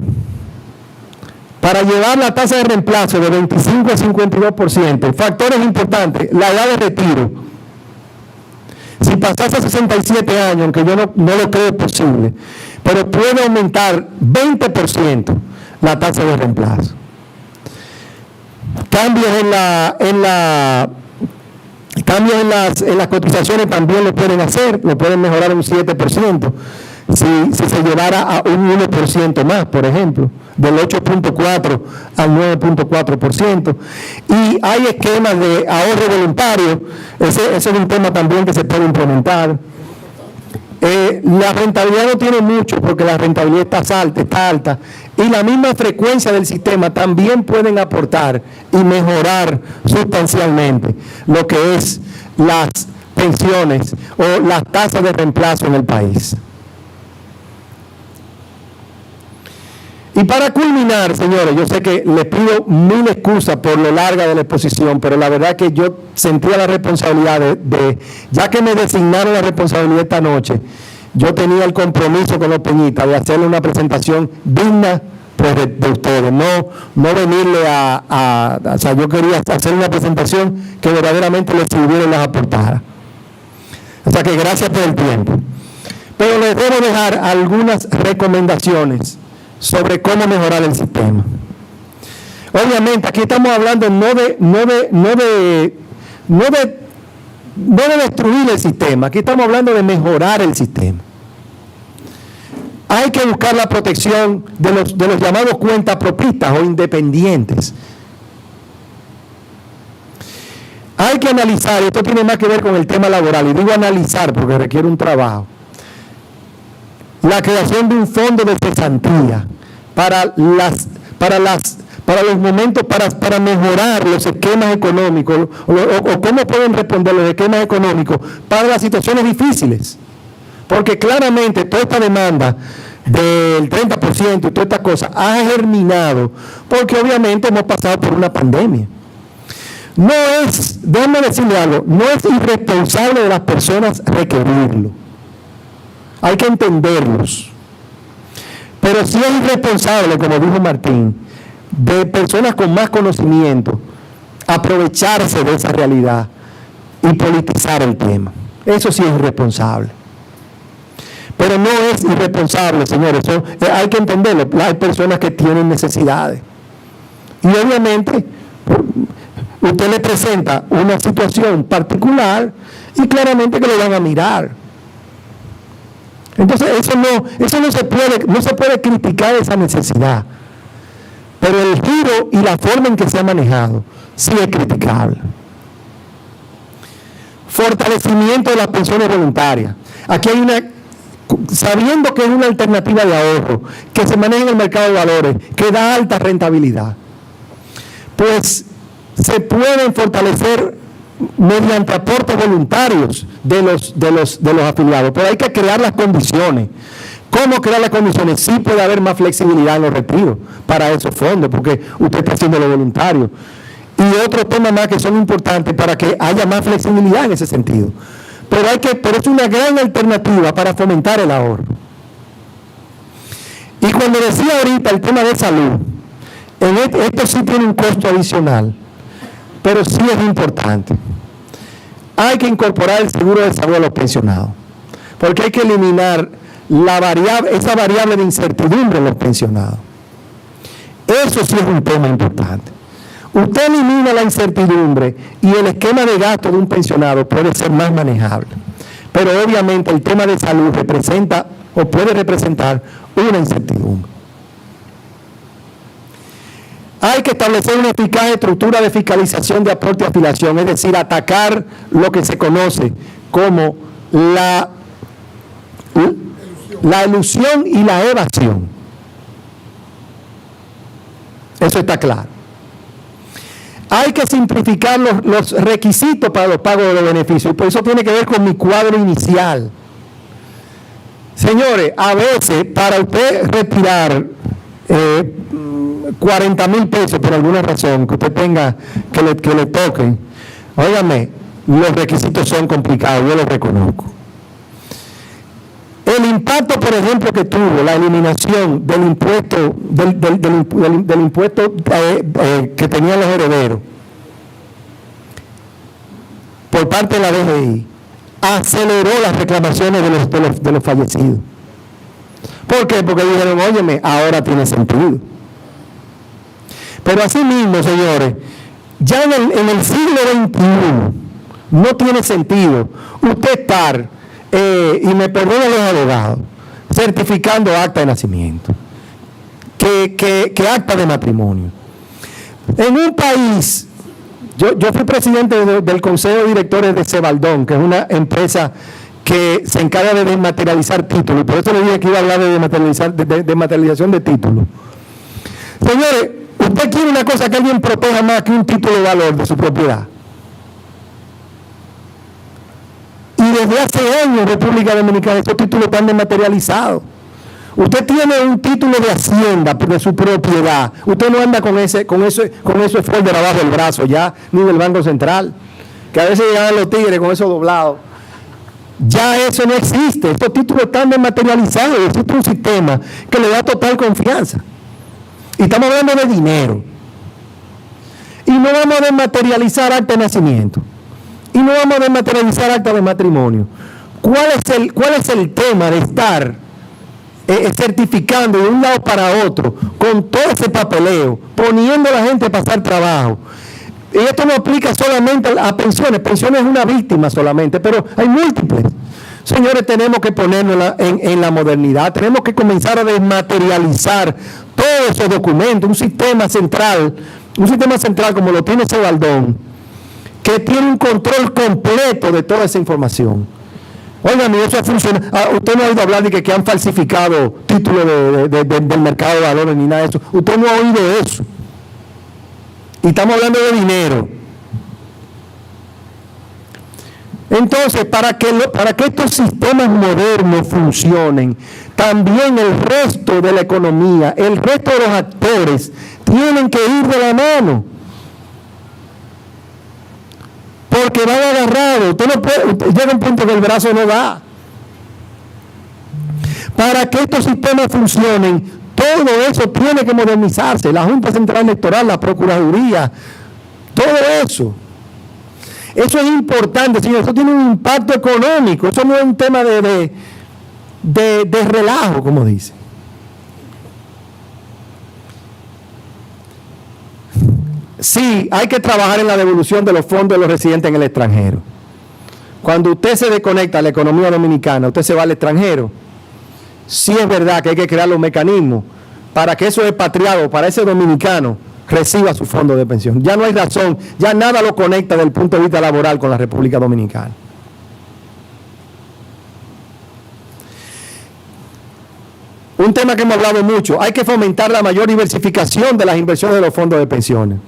S3: Para llevar la tasa de reemplazo de 25 a 52%, factores importantes, la edad de retiro. Si pasase a 67 años, aunque yo no lo creo posible, pero puede aumentar 20% la tasa de reemplazo. Cambios en las cotizaciones también lo pueden hacer, lo pueden mejorar un 7%. Si se llevara a un 1% más, por ejemplo, del 8.4 al 9.4%. Y hay esquemas de ahorro voluntario, ese es un tema también que se puede implementar. La rentabilidad no tiene mucho porque la rentabilidad está alta y la misma frecuencia del sistema también pueden aportar y mejorar sustancialmente lo que es las pensiones o las tasas de reemplazo en el país. Y para culminar, señores, yo sé que les pido mil excusas por lo larga de la exposición, pero la verdad que yo sentía la responsabilidad ya que me designaron la responsabilidad esta noche, yo tenía el compromiso con los Peñitas de hacerle una presentación digna pues, de ustedes, no venirle o sea, yo quería hacer una presentación que verdaderamente les sirviera y les aportara. O sea que gracias por el tiempo. Pero les debo dejar algunas recomendaciones sobre cómo mejorar el sistema. Obviamente aquí estamos hablando no de destruir el sistema, aquí estamos hablando de mejorar el sistema. Hay que buscar la protección de los llamados cuentapropistas o independientes. Hay que analizar, esto tiene más que ver con el tema laboral, y digo analizar porque requiere un trabajo. La creación de un fondo de cesantía para para los momentos, para mejorar los esquemas económicos, o cómo pueden responder los esquemas económicos para las situaciones difíciles. Porque claramente toda esta demanda del 30% y toda esta cosa ha germinado, porque obviamente hemos pasado por una pandemia. No es, déjame decirle algo, no es irresponsable de las personas requerirlo. Hay que entenderlos. Pero sí es irresponsable, como dijo Martín, de personas con más conocimiento aprovecharse de esa realidad y politizar el tema. Eso sí es irresponsable. Pero no es irresponsable, señores. Hay que entenderlo. Hay personas que tienen necesidades. Y obviamente usted le presenta una situación particular y claramente que lo van a mirar. Entonces eso no se puede criticar esa necesidad. Pero el giro y la forma en que se ha manejado sí es criticable. Fortalecimiento de las pensiones voluntarias. Aquí hay sabiendo que es una alternativa de ahorro, que se maneja en el mercado de valores, que da alta rentabilidad, pues se pueden fortalecer mediante aportes voluntarios de los afiliados, pero hay que crear las condiciones. ¿Cómo crear las condiciones? Sí puede haber más flexibilidad en los retiros para esos fondos, porque usted está haciendo lo voluntario. Y otros temas más que son importantes para que haya más flexibilidad en ese sentido. Pero es una gran alternativa para fomentar el ahorro. Y cuando decía ahorita el tema de salud, esto sí tiene un costo adicional, pero sí es importante. Hay que incorporar el seguro de salud a los pensionados, porque hay que eliminar esa variable de incertidumbre en los pensionados. Eso sí es un tema importante. Usted elimina la incertidumbre y el esquema de gasto de un pensionado puede ser más manejable. Pero obviamente el tema de salud representa o puede representar una incertidumbre. Hay que establecer una eficaz estructura de fiscalización de aporte y afiliación, es decir, atacar lo que se conoce como la elusión y la evasión. Eso está claro. Hay que simplificar los requisitos para los pagos de los beneficios, y por eso tiene que ver con mi cuadro inicial. Señores, a veces para usted retirar 40,000 pesos por alguna razón que usted tenga que le toquen, óigame, los requisitos son complicados, yo los reconozco. El impacto, por ejemplo, que tuvo la eliminación del impuesto del impuesto que tenían los herederos por parte de la DGI aceleró las reclamaciones de los fallecidos. ¿Por qué? Porque dijeron, óyeme, ahora tiene sentido. Pero así mismo, señores, ya en el siglo XXI no tiene sentido usted estar, y me perdonan los abogados, certificando acta de nacimiento, que acta de matrimonio. En un país, yo fui presidente del Consejo de Directores de Cebaldón, que es una empresa que se encarga de desmaterializar títulos, y por eso le dije que iba a hablar de desmaterialización de títulos. Señores, usted quiere una cosa que alguien proteja más que un título de valor de su propiedad. Y desde hace años en República Dominicana estos títulos están desmaterializados. Usted tiene un título de hacienda de su propiedad. Usted no anda con ese folder abajo del brazo ya, ni del Banco Central. Que a veces llegan los tigres con eso doblado. Ya eso no existe. Estos títulos están desmaterializados. Existe un sistema que le da total confianza. Y estamos hablando de dinero. Y no vamos a desmaterializar acta de nacimiento. Y no vamos a desmaterializar acta de matrimonio. ¿Cuál es el tema de estar certificando de un lado para otro con todo ese papeleo, poniendo a la gente a pasar trabajo? Y esto no aplica solamente a pensiones. Pensiones es una víctima solamente, pero hay múltiples. Señores, tenemos que ponernos en la modernidad. Tenemos que comenzar a desmaterializar todos esos documentos. Un sistema central como lo tiene Cebaldón, que tiene un control completo de toda esa información. Oigan, eso funciona. Usted no ha oído hablar de que han falsificado títulos del mercado de valores ni nada de eso. Usted no ha oído eso. Y estamos hablando de dinero. Entonces, para que estos sistemas modernos funcionen, también el resto de la economía, el resto de los actores, tienen que ir de la mano. Porque van agarrados. Usted no puede, llega un punto que el brazo no da. Para que estos sistemas funcionen, todo eso tiene que modernizarse. La Junta Central Electoral, la Procuraduría, todo eso. Eso es importante, señor. Eso tiene un impacto económico. Eso no es un tema de relajo, como dice. Sí, hay que trabajar en la devolución de los fondos de los residentes en el extranjero. Cuando usted se desconecta de la economía dominicana, usted se va al extranjero. Sí es verdad que hay que crear los mecanismos para que esos expatriados, para ese dominicano, reciba su fondo de pensión. Ya no hay razón, ya nada lo conecta desde el punto de vista laboral con la República Dominicana. Un tema que hemos hablado mucho, hay que fomentar la mayor diversificación de las inversiones de los fondos de pensiones.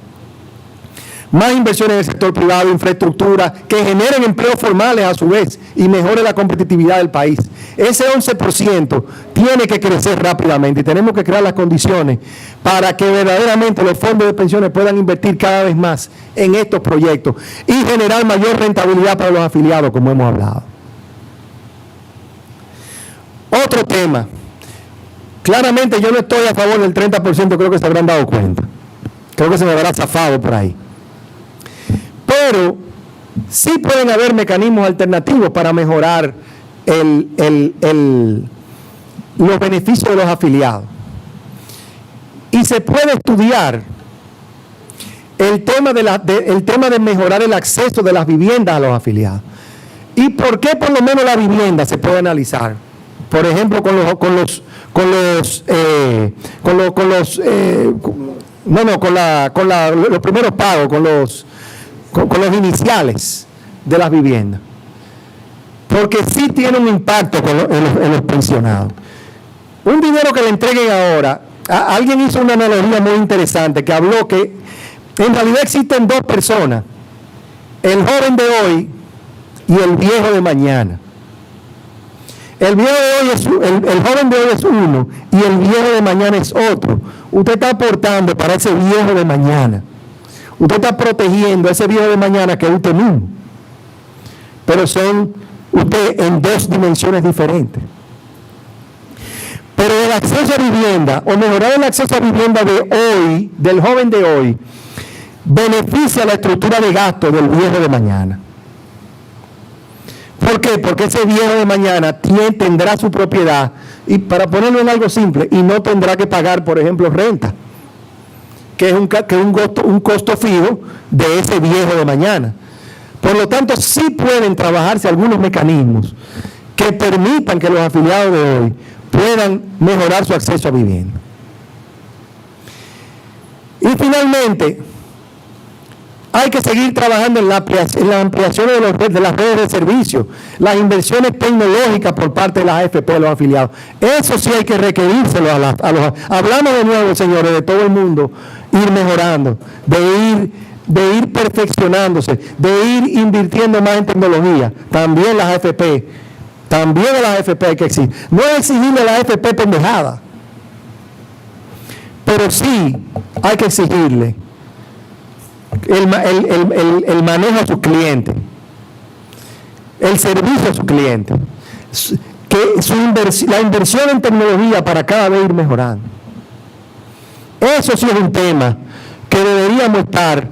S3: Más inversiones en el sector privado, infraestructura, que generen empleos formales a su vez y mejore la competitividad del país. Ese 11% tiene que crecer rápidamente y tenemos que crear las condiciones para que verdaderamente los fondos de pensiones puedan invertir cada vez más en estos proyectos y generar mayor rentabilidad para los afiliados, como hemos hablado. Otro tema. Claramente yo no estoy a favor del 30%, creo que se habrán dado cuenta. Creo que se me habrá zafado por ahí. Pero sí pueden haber mecanismos alternativos para mejorar los beneficios de los afiliados. Y se puede estudiar el tema de mejorar el acceso de las viviendas a los afiliados. ¿Y por qué por lo menos la vivienda se puede analizar? Por ejemplo, con los primeros pagos, con los iniciales de las viviendas. Porque sí tiene un impacto en los pensionados. Un dinero que le entreguen ahora, alguien hizo una analogía muy interesante que habló que en realidad existen dos personas, el joven de hoy y el viejo de mañana. El joven de hoy es uno y el viejo de mañana es otro. Usted está aportando para ese viejo de mañana. Usted está protegiendo a ese viejo de mañana que es usted mismo. Pero son usted en dos dimensiones diferentes. Pero el acceso a vivienda, o mejorar el acceso a vivienda de hoy, del joven de hoy, beneficia la estructura de gasto del viejo de mañana. ¿Por qué? Porque ese viejo de mañana tendrá su propiedad, y para ponerlo en algo simple, y no tendrá que pagar, por ejemplo, renta, que es un costo fijo de ese viejo de mañana. Por lo tanto, sí pueden trabajarse algunos mecanismos que permitan que los afiliados de hoy puedan mejorar su acceso a vivienda. Y finalmente, hay que seguir trabajando en la ampliación de las redes de servicios, las inversiones tecnológicas por parte de las AFP de los afiliados. Eso sí hay que requerírselo hablamos de nuevo, señores, de todo el mundo, ir mejorando, de ir perfeccionándose, de ir invirtiendo más en tecnología. También las AFP, también a las AFP hay que exigir. No es exigirle a las AFP pendejada, pero sí hay que exigirle el manejo a sus clientes, el servicio a sus clientes, que la inversión en tecnología para cada vez ir mejorando. Eso sí es un tema que deberíamos estar